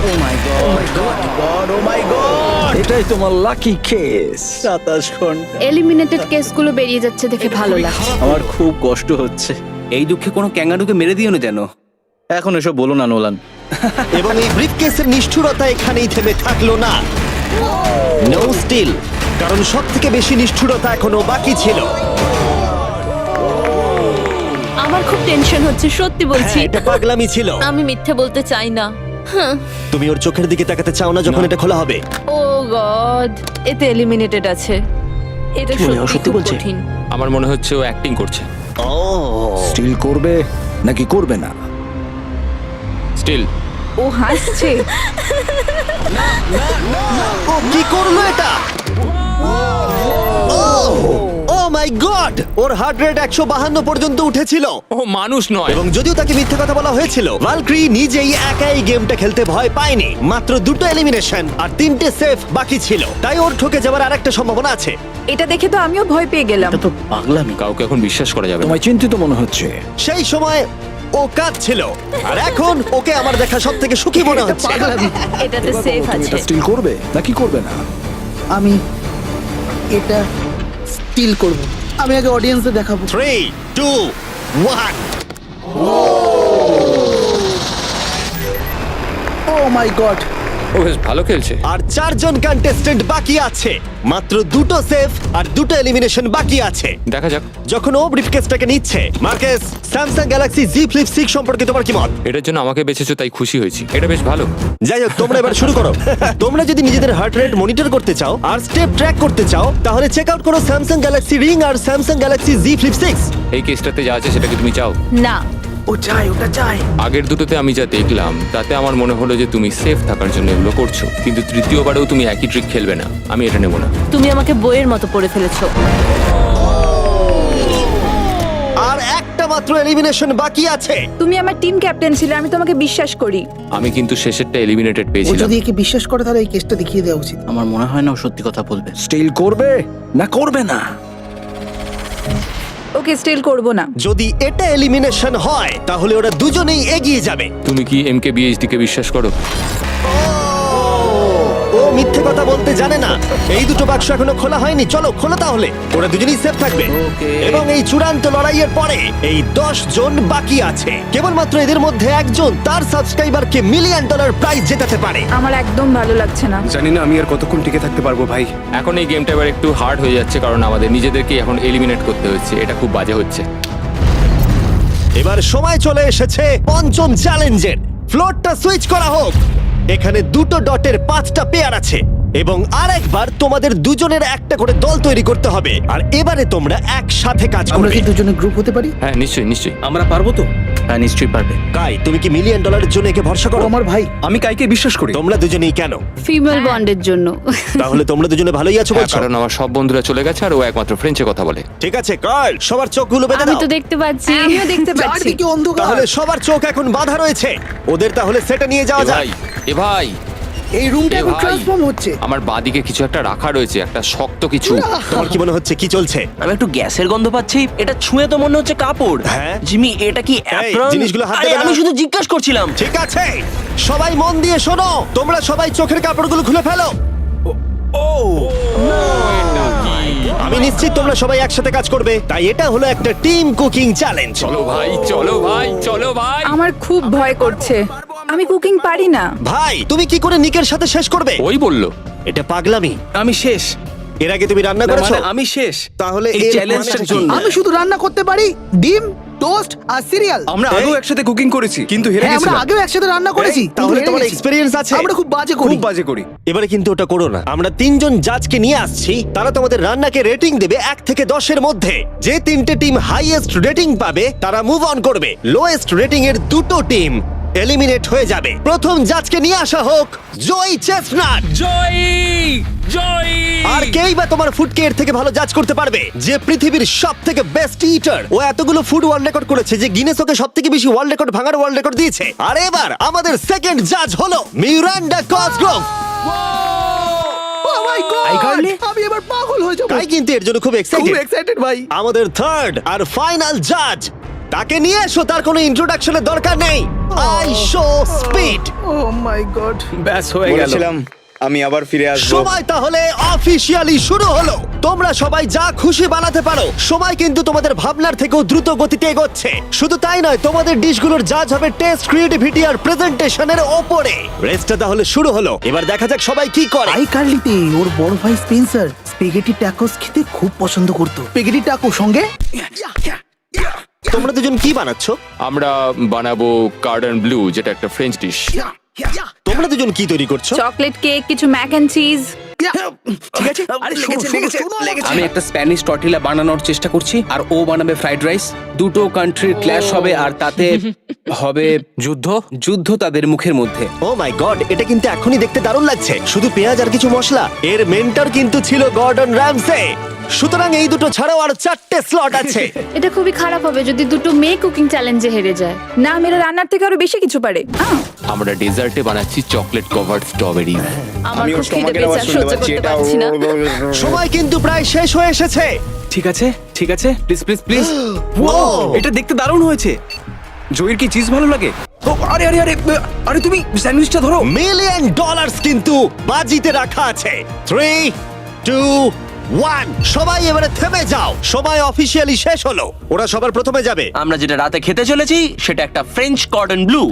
ও my god, O my god, এটাই তোমার লাকি কেস। 27 ঘন্টা। এলিমিনেটেড কেসগুলো বেরিয়ে যাচ্ছে দেখে ভালো লাগছে। আমার খুব কষ্ট হচ্ছে। এই দুঃখে কোনো ক্যাঙ্গারুকে মেরে দিও না যেন। এখন এসব বলো না নোলান। এবং এই ব্রিফকেসের নিষ্ঠুরতা এখানেই থেমে থাকলো না। নো স্টিল, কারণ সব থেকে বেশি নিষ্ঠুরতা এখনো বাকি ছিল। আমার খুব টেনশন হচ্ছে, সত্যি বলছি। হ্যাঁ, এটা পাগলামি ছিল। আমি মিথ্যে বলতে চাই না। তুমি ওর চোখের দিকে তাকাতে চাও না যখন এটা খোলা হবে? ও গড, এতে এলিমিনেটেড আছে। এটা সত্যি খুব কঠিন। আমার মনে হচ্ছে ও অ্যাক্টিং করছে। ও, স্টিল করবে নাকি করবে না? স্টিল। ও হাসছে। ও কি করলো এটা? ও my god, or heart rate 152 পর্যন্ত উঠেছিল। ও মানুষ নয়। এবং যদিও তাকে মিথ্যে কথা বলা হয়েছিল, ভালক্রি নিজেই একাই গেমটা খেলতে ভয় পায়নি। মাত্র 2টো এলিমিনেশন আর 3টে সেফ বাকি ছিল, তাই ওর ঠকে যাওয়ার আরেকটা সম্ভাবনা আছে। এটা দেখে তো আমিও ভয় পেয়ে গেলাম। এটা তো পাগলামি। কাউকে এখন বিশ্বাস করা যাবে না। তোমায় চিন্তিত মনে হচ্ছে। সেই সময় ও কাঁদছিল, আর এখন ওকে আমার দেখা সব থেকে সুখী মনে হচ্ছে। এটাতে সেফ আছে। স্টিল করবে নাকি করবে না? আমি এটা স্টিল করব। আমি আগে অডিয়েন্সে দেখাবো। 3, 2, 1। ও মাই গড, ও বেশ ভালো খেলছে। আর 4 জন কন্টেস্টেন্ট বাকি আছে। মাত্র 2টো সেফ আর 2টো এলিমিনেশন বাকি আছে। দেখা যাক। যখন ও ব্রিফকেসটাকে নিচ্ছে, Marquez, Samsung Galaxy Z Flip 6 সম্পর্কে তোমার কি মত? এটার জন্য আমাকে বেঁচেছো তাই খুশি হয়েছি। এটা বেশ ভালো। যাই হোক, তোমরা এবার শুরু করো। তোমরা যদি নিজেদের হার্ট রেট মনিটর করতে চাও আর স্টেপ ট্র্যাক করতে চাও, তাহলে চেক আউট করো স্যামসাং গ্যালাক্সি রিং আর স্যামসাং গ্যালাক্সি Z Flip 6। এই কেসটাতে যা আছে সেটাকে তুমি চাও? না, ও চাই, ওটা চাই। আগের দুটোতে আমি যা দেখলাম তাতে আমার মনে হলো যে তুমি সেফ থাকার জন্য এগুলো করছো, কিন্তু তৃতীয়বারেও তুমি একই ট্রিক খেলবে না। আমি এটা নেব না। তুমি আমাকে বইয়ের মতো পড়ে ফেলেছো। আর একটা মাত্র এলিমিনেশন বাকি আছে। তুমি আমার টিম ক্যাপ্টেন ছিলে, আমি তোমাকে বিশ্বাস করি। আমি কিন্তু শেষেরটা এলিমিনেটেড ও পেয়েছিলাম। যদি একে বিশ্বাস করে তাহলে এই কেসটা দেখিয়ে দেওয়া উচিত। আমার মনে হয় না ও সত্যি কথা বলবে। স্টিল করবে না করবে না? ওকে স্টিল করব না। যদি এটা এলিমিনেশন হয় তাহলে ওরা দুজনেই এগিয়ে যাবে। তুমি কি MKBHD কে বিশ্বাস করো? ও মিথ্যে কথা বলতে জানে না। এই দুটো বাক্স এখনো খোলা হয়নি, চলো খোলো তাহলে। ওরা দুজনেই সেফ থাকবে। এবং এই চূড়ান্ত লড়াইয়ের পরে এই 10 জন বাকি আছে। কেবলমাত্র এদের মধ্যে একজন তার সাবস্ক্রাইবারকে $1 মিলিয়ন প্রাইজ জেতাতে পারে। আমার একদম ভালো লাগছে না। জানি না আমি আর কতক্ষণ টিকে থাকতে পারবো ভাই। এখন এই গেমটা এবার একটু হার্ড হয়ে যাচ্ছে, কারণ আমাদের নিজেদেরকে এখন এলিমিনেট করতে হচ্ছে। এটা খুব বাজে হচ্ছে। এবার সময় চলে এসেছে পঞ্চম চ্যালেঞ্জের। ফ্লোরটা সুইচ করা হোক। এখানে 2টো ডটের 5টা পেয়ার আছে। এবং আরেকবার তোমাদের দুজনের একটা করে দল তৈরি করতে হবে আর এবারে তোমরা একসাথে কাজ আমরা করবে। কি দুজনে গ্রুপ হতে পারি? হ্যাঁ নিশ্চয়ই নিশ্চয়ই। আমরা পারবো তো? হ্যাঁ নিশ্চয়ই পারবে। কাই, তুমি কি $1 মিলিয়ন জন্য একে ভরসা ও করো? আমার ভাই। আমি কাইকে বিশ্বাস করি। তোমরা দুজনেই কেন? ফিমেল বন্ডের জন্য। তাহলে তোমরা দুজনে ভালোই আছো হ্যাঁ, বলছো? কারণ আমার সব বন্ধুরা চলে গেছে আর ও একমাত্র ফ্রেঞ্চে কথা বলে। ঠিক আছে কার্ল, সবার চোখগুলো বেঁধে আমি দাও। তো দেখতে পাচ্ছি। আমিও দেখতে পাচ্ছি। চারদিকে অন্ধকার। তাহলে সবার চোখ এখন বাঁধা রয়েছে। ওদের তাহলে সেটা নিয়ে যাওয়া এ যাক। ভাই, এ ভাই, এই রুমটা এ এখন ভাই। ট্রান্সফর্ম হচ্ছে। আমার বাঁদিকে কিছু একটা রাখা রয়েছে, একটা শক্ত কিছু। তোমার কি মনে হচ্ছে কি চলছে? আমি একটু গ্যাসের গন্ধ পাচ্ছি। এটা ছুঁয়ে তো মনে হচ্ছে কাপড়। হ্যাঁ। জিমি, এটা কি অ্যাপ্রন? জিনিসগুলো হাত আরে, দেবে না। আমি শুধু জিজ্ঞাসা করছিলাম। ঠিক আছে, সবাই মন দিয়ে শোনো। তোমরা সবাই চোখের কাপড়গুলো খুলে ফেলো। আমি নিশ্চিত তোমরা সবাই একসাথে কাজ করবে, তাই এটা হলো একটা টিম কুকিং চ্যালেঞ্জ। চলো ভাই, চলো ভাই, চলো ভাই। আমার খুব ভয় করছে, আমি কুকিং পারি না। ভাই, তুমি কি করে নিকের সাথে শেষ করবে? ওই বললো। এটা পাগলামি। আমি শেষ। এর আগে তুমি রান্না না, করেছো? মানে আমি শেষ। তাহলে এই এর চ্যালেঞ্জটার মানেটা কি? জন্য। আমি শুধু রান্না করতে পারি ডিম, টোস্ট আর সিরিয়াল। আমরা আগেও একসাথে কুকিং করেছি, কিন্তু হেরে হ্যাঁ, আমরা গেছিলাম। আগেও একসাথে রান্না করেছি। এই, তাহলে কিন্তু তোমার হেরে গেছি। এক্সপেরিয়েন্স আছে? আমরা খুব বাজে করি। খুব বাজে করি। এবারে কিন্তু ওটা করো না। আমরা 3 জন জাজকে নিয়ে আসছি, তারা তোমাদের রান্নাকে রেটিং দেবে 1 থেকে 10-এর মধ্যে। যে 3টে টিম হাইয়েস্ট রেটিং পাবে তারা মুভ অন করবে। লোয়েস্ট রেটিং এর 2টো টিম এলিমিনেট হয়ে যাবে। প্রথম জাজকে নিয়ে আসা হোক জয় চেস্টনাট। জয়, জয়। আর কেই বা তোমার ফুডকে এর থেকে ভালো জাজ করতে পারবে, যে পৃথিবীর সব থেকে বেস্ট ইটার। ও এতগুলো ফুড ওয়ার্ল্ড রেকর্ড করেছে যে গিনেস ওকে সব থেকে বেশি ওয়ার্ল্ড রেকর্ড ভাঙার ওয়ার্ল্ড রেকর্ড দিয়েছে। আর এবার আমাদের সেকেন্ড জাজ হলো Miranda Cosgrove. Oh my God! আমি এবার পাগল হয়ে যাবো। তাই কিন্তু এর জন্য খুব খুব এক্সাইটেড। এক্সাইটেড ভাই। আমাদের থার্ড আর ফাইনাল জাজ, তাকে নিয়ে এসো। তার কোনো ইন্ট্রোডাকশনের দরকার নেই। I show speed. Oh my god. ব্যাস হয়ে গেল। আমি আবার ফিরে আসবো। সময় তাহলে অফিসিয়ালি শুরু হলো। তোমরা সবাই যা খুশি বানাতে পারো। সময় কিন্তু তোমাদের ভাবনার থেকেও দ্রুত গতিতে এগোচ্ছে। শুধু তাই নয়, তোমাদের ডিশগুলোর জাজ হবে টেস্ট, ক্রিয়েটিভিটি আর প্রেজেন্টেশনের ওপরে। রেসটা তাহলে শুরু হলো। এবার দেখা যাক সবাই কি করে। আই কার্লিতে ওর বড় ভাই স্পেন্সার স্পেগেটি ট্যাকোস খেতে খুব পছন্দ করতো। স্পেগেটি ট্যাকো সঙ্গে তোমরা দুজন কি বানাচ্ছ? আমরা বানাবো কার্ডন ব্লু, যেটা একটা ফ্রেঞ্চ ডিশ। তোমরা দুজন কি তৈরি করছো? চকলেট কেক, কিছু ম্যাক এন্ড চিজ। ঠিক আছে। আরে লেগেছে। আমি একটা স্প্যানিশ টর্টিলা বানানোর চেষ্টা করছি আর ও বানাবে ফ্রাইড রাইস। দুটো কান্ট্রির ক্ল্যাশ হবে আর তাতে হবে যুদ্ধ তাদের মুখের মধ্যে। ও মাই গড, এটা কিন্তু এখনই দেখতে দারুণ লাগছে। শুধু পেঁয়াজ আর কিছু মশলা। এর মেন্টর কিন্তু ছিল গর্ডন র্যামসে। সুতরাং এই দুটো ছাড়াও আর 4টে স্লট আছে। এটা খুবই খারাপ হবে যদি দুটো মেয়ে কুকিং চ্যালেঞ্জে হেরে যায়। না, মেয়েরা রান্নার থেকে আরো বেশি কিছু পারে। আমরা ডেজার্টে বানাচ্ছি চকলেট কভার্ড স্ট্রবেরি। আমার খুব খিদে পেয়েছে, আর সহ্য করতে পারছি না। সময় কিন্তু প্রায় শেষ হয়ে এসেছে। ঠিক আছে, ঠিক আছে। Please please please. এটা দেখতে দারুণ হয়েছে। জয়ের কি চিজ ভালো লাগে? ও, আরে আরে আরে আরে তুমি স্যান্ডউইচটা ধরো। $1 মিলিয়ন কিন্তু বাজিতে রাখা আছে। 3, 2, 1। সবাই এবারে থেমে যাও। সময় অফিসিয়ালি শেষ হলো। ওরা সবার প্রথমে যাবে। আমরা যেটা রাতে খেতে চলেছি সেটা একটা ফ্রেঞ্চ কর্ডন ব্লু।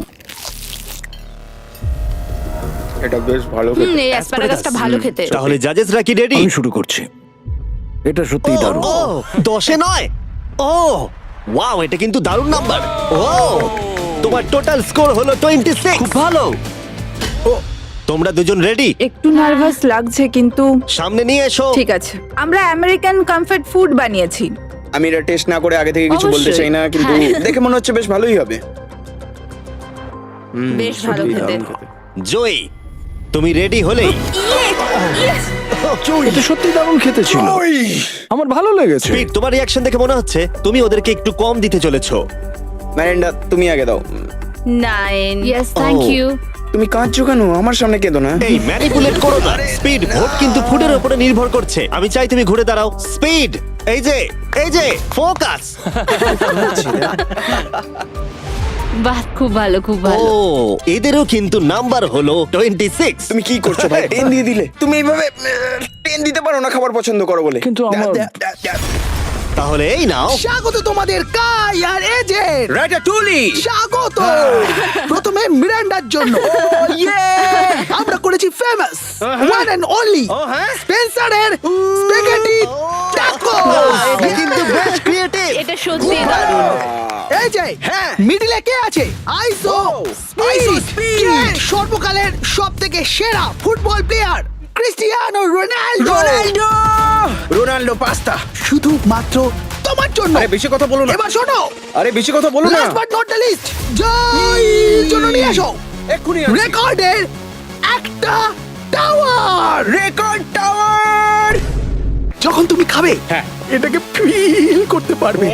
এটা বেশ ভালো। এই অ্যাসপারাগাসটা ভালো খেতে। তাহলে জাজেসরা কি রেডি? শুরু করছি। এটা সত্যিই দারুণ। ও 10-এ নয়। ও ওয়াও, এটা কিন্তু দারুণ নাম্বার। ও তোমার টোটাল স্কোর হলো 26। খুব ভালো। তোমরা দুজন রেডি? একটু নার্ভাস লাগছে, কিন্তু সামনে নিয়ে এসো। ঠিক আছে। আমরা আমেরিকান কমফর্ট ফুড বানিয়েছি। আমি এটা টেস্ট না করে আগে থেকে কিছু বলতে অবশ্যই। চাই না, কিন্তু হ্যাঁ। দেখে মনে হচ্ছে বেশ ভালোই হবে। বেশ ভালো খেতে। জয়ী, তুমি রেডি হলেই। এটা সত্যি দারুণ খেতে ছিল। আমার ভালো লেগেছে। স্পিড, তোমার রিঅ্যাকশন দেখে মনে হচ্ছে তুমি ওদেরকে একটু কম দিতে চলেছো। ম্যারেন্ডা, তুমি আগে দাও। 9 ইয়েস থ্যাংক Oh. ইউ। তুমি কাঁদছো কেন? আমার সামনে কেঁদো না। এই ম্যানিপুলেট করো না। স্পিড, ভোট কিন্তু ফুডের উপরে নির্ভর করছে। আমি চাই তুমি ঘুরে দাঁড়াও। স্পিড, এই যে ফোকাস। বাহ, খুব ভালো খুব ও ভালো। এদেরও কিন্তু নাম্বার হলো 26। তুমি কি করছো ভাই? 10 দিয়ে দিলে। তুমি এইভাবে 10 দিতে পারো না খাবার পছন্দ করো বলে। কিন্তু আমার তাহলে এই নাও। স্বাগত তোমাদের কাই আর এজের। রাটাটুলি। স্বাগত। প্রথমে মিরান্ডার জন্য আমরা করেছি ফেমাস ওয়ান এন্ড অনলি স্পেন্সারের স্পেগেটি ট্যাকো। এটা কিন্তু বেস্ট ক্রিয়েটিভ। এটা সত্যি দারুণ। এই যে মিডিলে কে আছে? আইসো স্পিড, সর্বকালের সবথেকে সেরা football player. Cristiano Ronaldo Ronaldo pasta. শুধুমাত্র তোমার জন্য। আরে বেশি কথা বলো না। এবার শোনো, আরে বেশি কথা বলো না। Last but not the least, জয় জন্য নিয়ে আসো এক্ষুনি রেকর্ডের একটা টাওয়ার। Record tower. যখন তুমি খাবে হ্যাঁ। এটাকে ফিল করতে পারবে।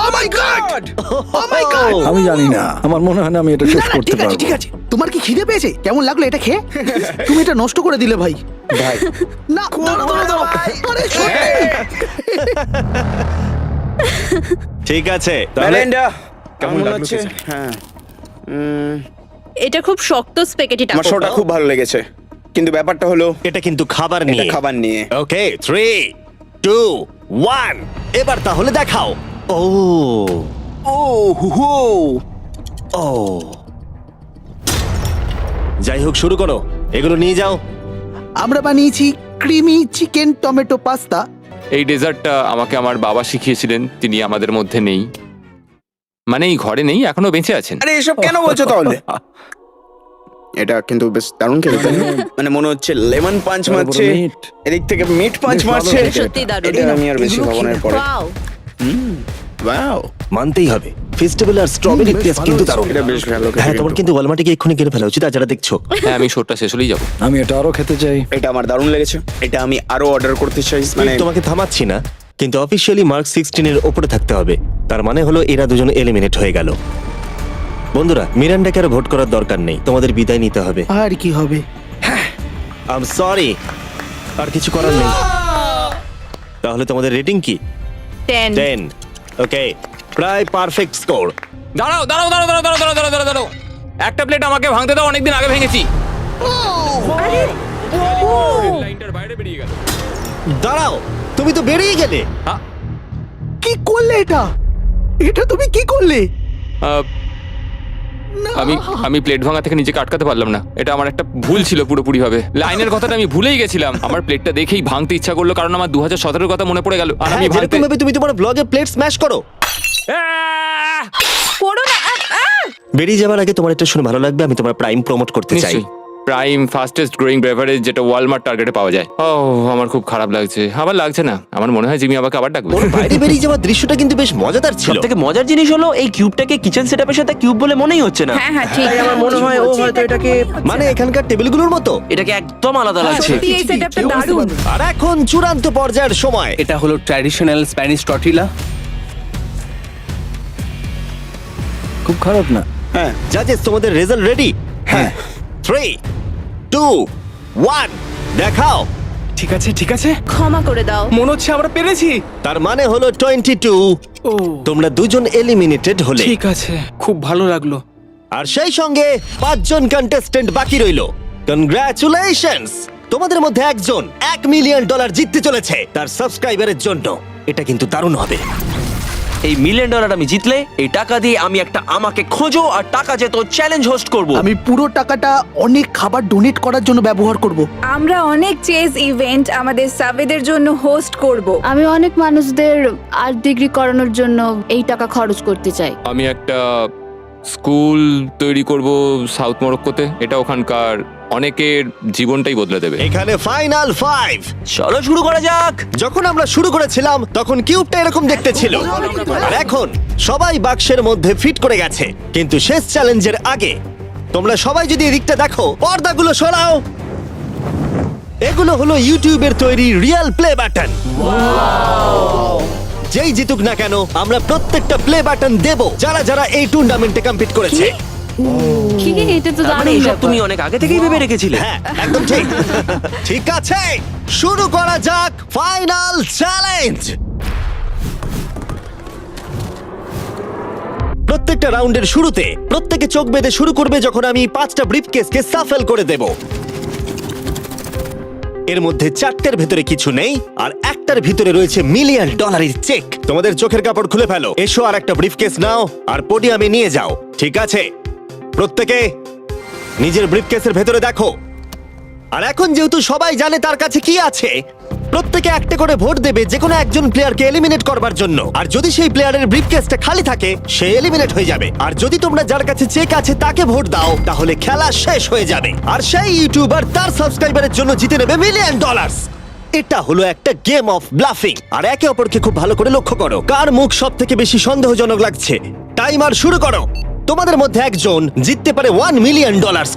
Oh my God! Oh my God! আমি জানি না, আমার মনে হয় না আমি এটা শেষ না, না, করতে ঠিক আছে পারবো। ঠিক আছে। তোমার কি খিদে পেয়েছে? কেমন লাগলো এটা খেয়ে? তুমি এটা নষ্ট করে দিলে ভাই। ভাই না, দাঁড়াও। আরে সত্যি। ঠিক আছে তাহলে মেলিন্ডা কেমন কেমন লাগলো লাগছে? খেতে? হ্যাঁ, এটা খুব শক্ত স্পেগেটি আমার শোটা খুব ভালো লেগেছে, কিন্তু ব্যাপারটা হলো এটা কিন্তু খাবার এটা নিয়ে। খাবার নিয়ে। ওকে 3 2 1 এবার তাহলে দেখাও। ও ও হু হু। ও যাই হোক, শুরু করো, এগুলো নিয়ে যাও। আমরা বানিয়েছি ক্রিমি চিকেন টমেটো পাস্তা। এই ডেজার্টটা আমাকে আমার বাবা শিখিয়েছিলেন, তিনি আমাদের মধ্যে নেই, মানে এই ঘরে নেই, এখনো বেঁচে আছেন। আরে এসব কেন বলছো তাহলে? এটা কিন্তু বেশ দারুণ খেতে, তাই না? মানে মনে হচ্ছে লেমন পাঞ্চ মারছে, মিট। এদিক থেকে মিট পাঞ্চ বেশ ভালো মারছে। খেতে সত্যি দারুণ। এটা আমি আর বেশি খাবো না পরে। ওয়াও, ওয়াও, মানতেই হবে, ফেস্টিভ্যাল আর স্ট্রবেরি টেস্ট কিন্তু দারুণ। এটা বেশ ভালো খেতে হ্যাঁ, তোমার কিন্তু। কিন্তু ওয়ালমার্টে গিয়ে এক্ষুনি কিনে ফেলা উচিত, আর যারা দেখছো। হ্যাঁ, আমি শোটা শেষ হলেই যাবো। আমি এটা আরো খেতে চাই। এটা আমার দারুণ লেগেছে, এটা আমি আরো অর্ডার করতে চাই। মানে তোমাকে থামাচ্ছি না, কিন্তু অফিসিয়ালি মার্ক 16 এর উপরে থাকতে হবে। তার মানে হলো এরা দুজন এলিমিনেট হয়ে গেল। বন্ধুরা, মিরান্ডাকে আর ভোট করার দরকার নেই, তোমাদের বিদায় নিতে হবে। আর কি হবে? আই এম সরি, আর কিছু করার নেই। তাহলে তোমাদের রেটিং কি? 10 10। ওকে, প্রায় পারফেক্ট স্কোর। দাঁড়াও দাঁড়াও দাঁড়াও দাঁড়াও দাঁড়াও দাঁড়াও দাঁড়াও দাঁড়াও, একটা প্লেট আমাকে ভাঙতে দাও, অনেকদিন আগে ভেঙেছি। লাইনটার বাইরে বেরিয়ে গেল। দাঁড়াও, তুমি তো বেরিয়ে গেলে। কি করলে এটা? এটা তুমি কি করলে? আহ, আমি প্লেট ভাঙা থেকে নিজেকে আটকাতে পারলাম না, এটা আমার একটা ভুল ছিল পুরোপুরি ভাবে। লাইনের কথাটা আমি ভুলেই গেছিলাম, আমার প্লেটটা দেখেই ভাঙতে ইচ্ছা করলো, কারণ আমার 2017 কথা মনে পড়ে গেল, আর আমি হ্যাঁ, ভাঙতে যেরকম ভাবে তুমি তোমার ব্লগে প্লেট স্ম্যাশ করো। আহ! করো না। বেরিয়ে যাওয়ার আগে তোমার এটা শুনে ভালো লাগবে, আমি তোমার প্রাইম প্রমোট করতে চাই। নিশ্চয়ই, প্রাইম ফাস্টেস্ট গ্রোয়িং বেভারেজ, যেটা ওয়ালমার্ট টার্গেটে পাওয়া যায়। ও, আমার খুব খারাপ লাগছে। আবার লাগছে না, আমার মনে হয় জিমি আমাকে আবার ডাকবে। ওর বাইরে বেরিয়ে যাওয়ার দৃশ্যটা কিন্তু বেশ মজাদার ছিল। সবথেকে মজার জিনিস হলো এই কিউবটাকে কিচেন সেটআপের সাথে কিউব বলে মনেই হচ্ছে না। হ্যাঁ হ্যাঁ ঠিক। তাই আমার মনে হয় ও হয়তো এটাকে মানে এখানকার টেবিলগুলোর মতো। এটাকে একদম আলাদা লাগছে। সত্যি এই সেটআপটা দারুণ। আর এখন চূড়ান্ত পর্যায়ের সময়। এটা হলো ট্র্যাডিশনাল স্প্যানিশ টর্টিলা। খুব খারাপ না। হ্যাঁ, জাজেস, তোমাদের রেজাল্ট রেডি? হ্যাঁ। 3 2 1 দেখাও। ঠিক আছে ঠিক আছে, ক্ষমা করে দাও। মনে হচ্ছে আমরা পেরেছি। তার মানে হলো 22। ও তোমরা দুজন এলিমিনেটেড হলে। ঠিক আছে, খুব ভালো লাগলো। আর সেই সঙ্গে 5 জন কন্টেস্টেন্ট বাকি রইলো। কনগ্রাচুলেশনস, তোমাদের মধ্যে একজন $1 মিলিয়ন জিততে চলেছে তার সাবস্ক্রাইবারের জন্য। এটা কিন্তু দারুণ হবে। এই $1 মিলিয়ন আমি জিতলে এই টাকা দিয়ে আমি একটা আমাকে খোঁজো আর টাকা যেত চ্যালেঞ্জ হোস্ট করব। আমি পুরো টাকাটা অনেক খাবার ডোনেট করার জন্য ব্যবহার করব। আমরা অনেক চেস ইভেন্ট আমাদের সাবেদের জন্য হোস্ট করব। আমি অনেক মানুষদের আর্ট ডিগ্রি করানোর জন্য এই টাকা খরচ করতে চাই। আমি একটা স্কুল তৈরি করব সাউথ মরক্কোতে, এটা ওখানকার অনেকের জীবনটাই বদলে দেবে। এখানে ফাইনাল 5। চলো শুরু করা যাক। যখন আমরা শুরু করেছিলাম তখন কিউবটা এরকম দেখতে ছিল, আর এখন সবাই বাক্সের মধ্যে ফিট করে গেছে। কিন্তু শেষ চ্যালেঞ্জের আগে তোমরা সবাই যদি এদিকটা দেখো, পর্দাগুলো সরাও। এগুলো হলো ইউটিউবের তৈরি রিয়েল প্লে বাটন। যেই জিতুক না কেন আমরা প্রত্যেকটা প্লে বাটন দেব যারা যারা এই টুর্নামেন্টে কম্পিট করেছে। কি এটা তো মানে দারুণ এসব ব্যাপার। তুমি অনেক আগে থেকেই ভেবে রেখেছিলে। হ্যাঁ, একদম ঠিক। ঠিক আছে, শুরু করা যাক ফাইনাল চ্যালেঞ্জ। প্রত্যেকটা রাউন্ডের শুরুতে প্রত্যেকে চোখ বেঁধে শুরু করবে যখন আমি 5টা ব্রিফকেসকে সাফেল করে দেব। এর মধ্যে 4টের ভেতরে কিছু নেই, আর একটার ভিতরে রয়েছে $1 মিলিয়ন চেক। তোমাদের চোখের কাপড় খুলে ফেলো, এসো আর একটা ব্রিফকেস নাও আর পোডিয়ামে নিয়ে যাও। ঠিক আছে, প্রত্যেকে নিজের ব্রিফকেসের ভেতরে দেখো। আর এখন যেহেতু সবাই জানে তার কাছে কি আছে, প্রত্যেকে একটা করে ভোট দেবে যে কোনো একজন প্লেয়ারকে এলিমিনেট করবার জন্য, আর যদি সেই প্লেয়ারের ব্রিফকেসটা খালি থাকে সে এলিমিনেট হয়ে যাবে। আর যদি তোমরা যার কাছে চেক আছে তাকে ভোট দাও তাহলে খেলা শেষ হয়ে যাবে, আর সেই ইউটিউবার তার সাবস্ক্রাইবারের জন্য জিতে নেবে $1 মিলিয়ন। এটা হলো একটা গেম অফ ব্লাফিং। আর একে অপরকে খুব ভালো করে লক্ষ্য করো, কার মুখ সব থেকে বেশি সন্দেহজনক লাগছে। টাইমার শুরু করো। তোমাদের মধ্যে একজন জিততে পারে $1 মিলিয়ন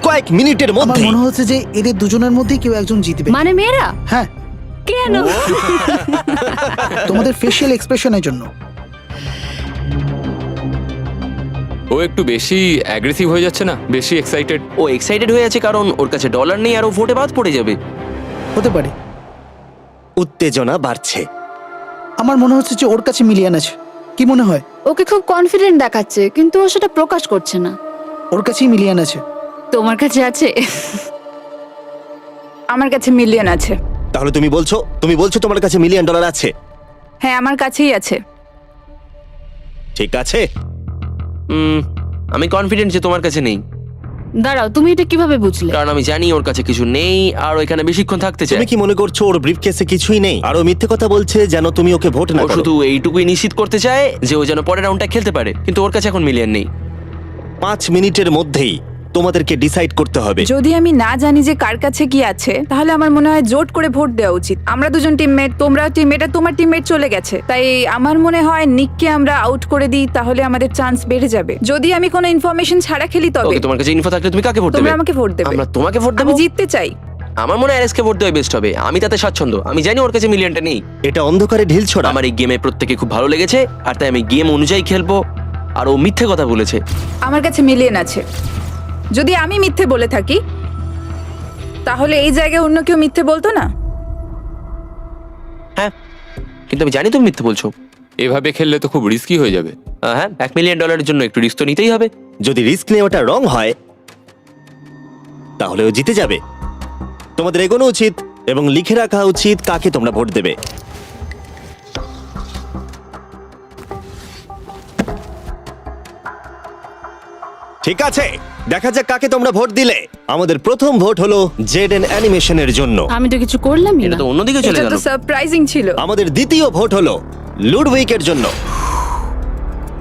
কয়েক মিনিটের আমার মধ্যে। মনে হচ্ছে যে এদের দুজনের মধ্যেই কেউ একজন জিতবে। মানে মেয়েরা হ্যাঁ, কেন? তোমাদের ফেশিয়াল এক্সপ্রেশনের জন্য। ও একটু বেশি অ্যাগ্রেসিভ হয়ে যাচ্ছে না, বেশি এক্সাইটেড। ও এক্সাইটেড হয়ে আছে কারণ ওর কাছে ডলার নেই আর ও ভোটে বাদ পড়ে যাবে। হতে পারে। উত্তেজনা বাড়ছে। আমার মনে হচ্ছে যে ওর কাছে মিলিয়ন আছে। কি মনে হয়? ওকে খুব কনফিডেন্ট দেখাচ্ছে কিন্তু ও সেটা প্রকাশ করছে না। ওর কাছেই মিলিয়ন আছে। তোমার কাছে আছে? আমার কাছে মিলিয়ন আছে। তাহলে তুমি বলছো তোমার কাছে $1 মিলিয়ন আছে? হ্যাঁ, আমার কাছেই আছে। ঠিক আছে। আমি কনফিডেন্ট যে তোমার কাছে নেই, দাঁড়াও, তুমি এটা কিভাবে বুঝলে? কারণ আমি জানি ওর কাছে কিছু নেই আর ও এখানে বেশিক্ষণ থাকতে চায়। তুমি কি মনে করছো ওর ব্রিফকেসে কিছুই নেই আর ও মিথ্যে কথা বলছে যেন তুমি ওকে ভোট না ও করো? শুধু এইটুকুই নিশ্চিত করতে চায় যে ও যেন পরের রাউন্ডটা খেলতে পারে, কিন্তু ওর কাছে এখন মিলিয়ন নেই। 5 মিনিটের মধ্যেই তোমাদেরকে ডিসাইড করতে হবে। যদি আমি না জানি যে কার কাছে কি আছে তাহলে আমার মনে হয় জোট করে ভোট দেওয়া উচিত। আমরা দুজন টিমমেট, তোমরাও টিমমেট, আর তোমার টিমমেট চলে গেছে, তাই আমার মনে হয় নিককে আমরা আউট করে দিই, তাহলে আমাদের চান্স বেড়ে যাবে। যদি আমি কোনো ইনফরমেশন ছাড়া খেলি তবে। ওকে, তোমার কাছে ইনফো থাকলে তুমি কাকে ভোট দেবে? তোমরা আমাকে ভোট দেবে। আমরা তোমাকে ভোট দেব? আমি জিততে চাই। আমার মনে হয় আরএসকে ভোট দেওয়া বেস্ট হবে। আমি তাতে স্বাচ্ছন্দ্য। আমি জানি ওর কাছে মিলিয়নটা নেই। এটা অন্ধকারে ঢিল ছোড়া। আমার এই গেমে প্রত্যেকে খুব ভালো লেগেছে আর তাই আমি গেম অনুযায়ী খেলবো। আর ও মিথ্যে কথা বলেছে। আমার কাছে মিলিয়ন আছে। যদি আমি মিথ্যে বলে থাকি তাহলে এই জায়গায় অন্য কেউ মিথ্যে বলতো না। হ্যাঁ, কিন্তু আমি জানি তুমি মিথ্যে বলছো। এভাবে খেললে তো খুব রিস্কি হয়ে যাবে। হ্যাঁ, $1 মিলিয়ন জন্য একটু রিস্ক তো নিতেই হবে। যদি রিস্ক নেওয়াটা রং হয় তাহলে ও জিতে যাবে। তোমাদের এগোনো উচিত এবং লিখে রাখা উচিত কাকে তোমরা ভোট দেবে। ঠিক আছে, দেখা যাক কাকে তোমরা ভোট দিলে। আমাদের প্রথম ভোট হলো জেডেন অ্যানিমেশনের জন্য। আমি তো কিছু করলামই এটা না। তো অন্যদিকে চলে এটা গেল। তো সারপ্রাইজিং ছিল। আমাদের দ্বিতীয় ভোট হলো লুডউইকের জন্য।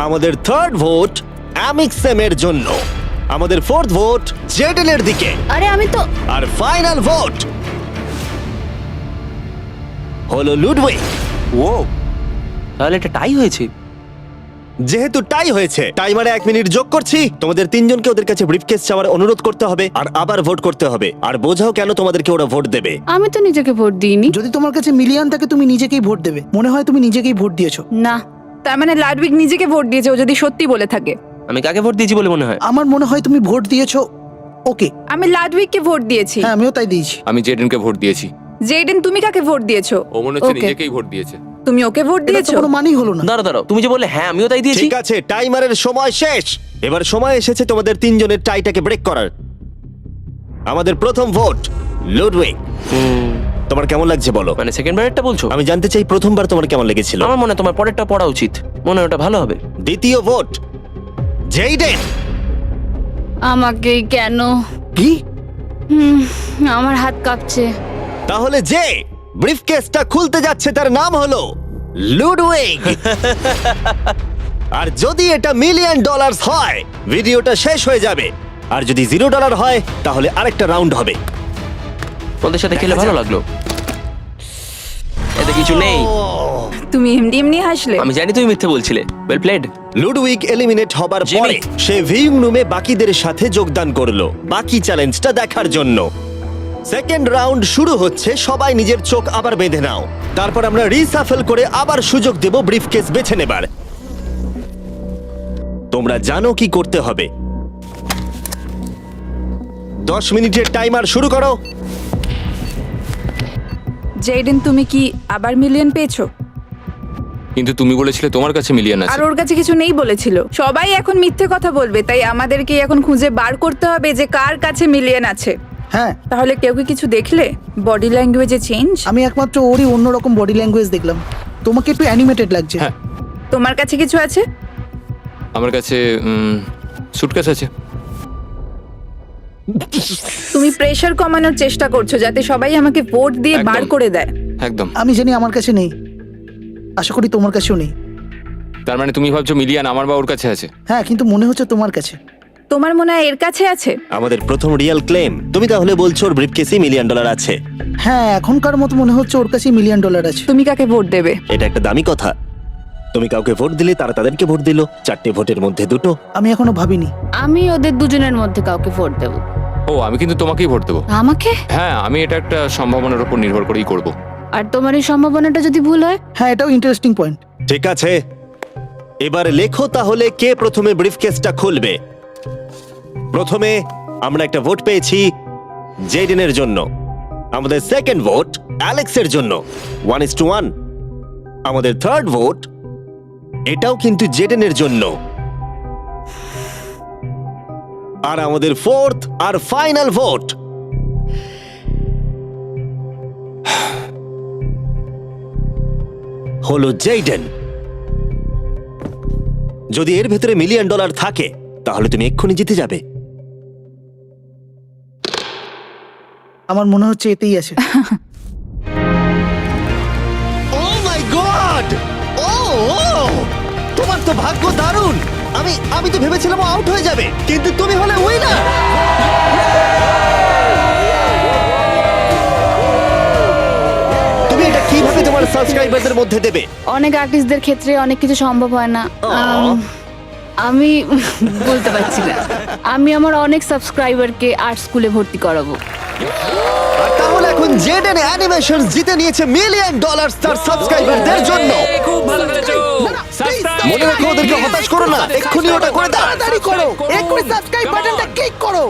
আমাদের থার্ড ভোট অ্যামিক্সেমের জন্য। আমাদের ফোর্থ ভোট জেডেনের দিকে। আরে আমি তো আর ফাইনাল ভোট হলো লুডউইক। ও, তাহলে এটা টাই হয়েছে। যেহেতু টাই হয়েছে, টাইমারে 1 মিনিট যোগ করছি। তোমাদের তিনজনকে ওদের কাছে ব্রিফকেস চাওয়ার অনুরোধ করতে হবে আর আবার ভোট করতে হবে। আর বোঝাও কেন তোমাদেরকে ওরা ভোট দেবে। আমি তো নিজেকে ভোট দিইনি। যদি তোমার কাছে মিলিয়ন থাকে তুমি নিজেকেই ভোট দেবে। মনে হয় তুমি নিজেকেই ভোট দিয়েছো। না, তার মানে লাডউইক নিজেকে ভোট দিয়েছে, ও যদি সত্যি বলে থাকে। আমি কাকে ভোট দিয়েছি বলে মনে হয়? আমার মনে হয় তুমি ভোট দিয়েছো ওকে। আমি লাডউইককে ভোট দিয়েছি। হ্যাঁ, আমিও তাই দিয়েছি। আমি জেডেনকে ভোট দিয়েছি। জেডেন, তুমি কাকে ভোট দিয়েছো? ও মনে হচ্ছে Okay. নিজেকেই ভোট দিয়েছে। তুমি ওকে ভোট এটা তো দিয়েছো? কোনো মানেই হলো না। দাঁড়াও, তুমি যে বললে হ্যাঁ আমিও তাই দিয়েছি। ঠিক আছে, টাইমারের সময় শেষ। এবার সময় এসেছে তোমাদের তিনজনের টাইটাকে ব্রেক করার। আমাদের প্রথম ভোট লুডউইক। তোমার কেমন লাগছে বলো? মানে সেকেন্ড বারেরটা বলছো? আমি জানতে চাই প্রথমবার তোমার কেমন লেগেছিল। আমার মনে হয় তোমার পরেরটা পড়া উচিত। মনে হয় ওটা ভালো হবে। দ্বিতীয় ভোট জেইডেন। আমাকে কেন? কি? আমার হাত কাঁপছে। তাহলে যে ব্রিফকেসটা খুলতে যাচ্ছে তার নাম হলো লুডউইক। আর যদি এটা $1 মিলিয়ন হয় ভিডিওটা শেষ হয়ে যাবে, আর যদি $0 হয় তাহলে আরেকটা রাউন্ড হবে। ওদের সাথে খেলে ভালো লাগলো। এতে কিছু নেই। তুমি এমনি এমনি হাসলে। আমি জানি তুমি মিথ্যে বলছিলে। Well played. লুডউইক এলিমিনেট হবার জিমি। পরে সে ভিউইং রুমে বাকিদের সাথে যোগদান করলো বাকি চ্যালেঞ্জটা দেখার জন্য। সেকেন্ড রাউন্ড শুরু হচ্ছে, সবাই নিজের চোখ আবার বেঁধে নাও। তারপর আমরা রিসাফেল করে আবার সুযোগ দেব ব্রিফকেস বেছে নেবার। তোমরা জানো কি করতে হবে। 10 মিনিটের টাইমার শুরু করো। জেডেন, তুমি কি আবার মিলিয়ন পেয়েছো? কিন্তু তুমি বলেছিলে তোমার কাছে মিলিয়ন আর আছে। ওর কাছে কিছু নেই বলেছিল। সবাই এখন মিথ্যে কথা বলবে, তাই আমাদেরকে এখন খুঁজে বার করতে হবে যে কার কাছে মিলিয়ন আছে। হ্যাঁ, তাহলে কেউ কি কিছু দেখলে? বডি ল্যাঙ্গুয়েজে চেঞ্জ? আমি একমাত্র ওরই অন্যরকম বডি ল্যাঙ্গুয়েজ দেখলাম। তোমাকে একটু অ্যানিমেটেড লাগছে। হ্যাঁ। তোমার কাছে কিছু আছে? আমার কাছে সুটকেস আছে। তুমি প্রেশার কমানোর চেষ্টা করছো যাতে সবাই আমাকে ভোট দিয়ে বার একদম। করে দেয়। একদম। আমি জানি আমার কাছে নেই, আশা করি তোমার কাছেও নেই। তার মানে তুমি ভাবছো মিলিয়ন আমার বা ওর কাছে আছে? হ্যাঁ, কিন্তু মনে হচ্ছে তোমার কাছে। তোমার মনে হয় এর কাছে আছে? আমাদের প্রথম রিয়েল ক্লেম। তুমি তাহলে বলছো ওর ব্রিফকেসে $1 মিলিয়ন আছে? হ্যাঁ, এখনকার মতো মনে হচ্ছে ওর কাছে $1 মিলিয়ন আছে। তুমি কাকে ভোট দেবে? এটা একটা দামি কথা। তুমি কাউকে ভোট দিলে তারা তাদেরকে ভোট দিল, 4টে ভোটের মধ্যে 2টো। আমি এখনো ভাবিনি। আমি ওদের দুজনের মধ্যে কাউকে ভোট দেবো। ও, আমি কিন্তু তোমাকেই ভোট দেবো। আমাকে? হ্যাঁ, আমি এটা একটা সম্ভাবনার উপর নির্ভর করেই করব। আর তোমার এই সম্ভাবনাটা যদি ভুল হয়? হ্যাঁ, এটাও ইন্টারেস্টিং পয়েন্ট। ঠিক আছে, এবার লেখো তাহলে কে প্রথমে ব্রিফকেসটা খুলবে। প্রথমে আমরা একটা ভোট পেয়েছি জেডেনের জন্য। আমাদের সেকেন্ড ভোট অ্যালেক্সের জন্য, 1:1। আমাদের থার্ড ভোট এটাও কিন্তু জেডেনের জন্য। আর আমাদের ফোর্থ আর ফাইনাল ভোট হলো জেডেন। যদি এর ভেতরে $1 মিলিয়ন থাকে তাহলে তুমি এক্ষুনি জিতে যাবে। আমার মনে হচ্ছে এতেই আছে। ও মাই গড! ও তোমার তো ভাগ্য দারুণ। আমি তো ভেবেছিলাম আউট হয়ে যাবে, কিন্তু তুমি হলে উইনার। তুমি এটা কিভাবে তোমার সাবস্ক্রাইবারদের মধ্যে দেবে? অনেক আর্টিস্টদের ক্ষেত্রে অনেক কিছু সম্ভব হয় না। আমি বলতে পারছি না। আমি আমার অনেক সাবস্ক্রাইবারকে আর্ট স্কুলে ভর্তি করাবো। আর তাহলে এখন জেডেন অ্যানিমেশনস জিতে নিয়েছে $1 মিলিয়ন তার সাবস্ক্রাইবারদের জন্য। খুব ভালো খেলেছো। সাবস্ক্রাইব মনে রাখো, ওদেরকে হতাশ করো না, এক্ষুনি ওটা করে দাও। তাড়াতাড়ি করো, এক্ষুনি সাবস্ক্রাইব বাটনটা ক্লিক করো।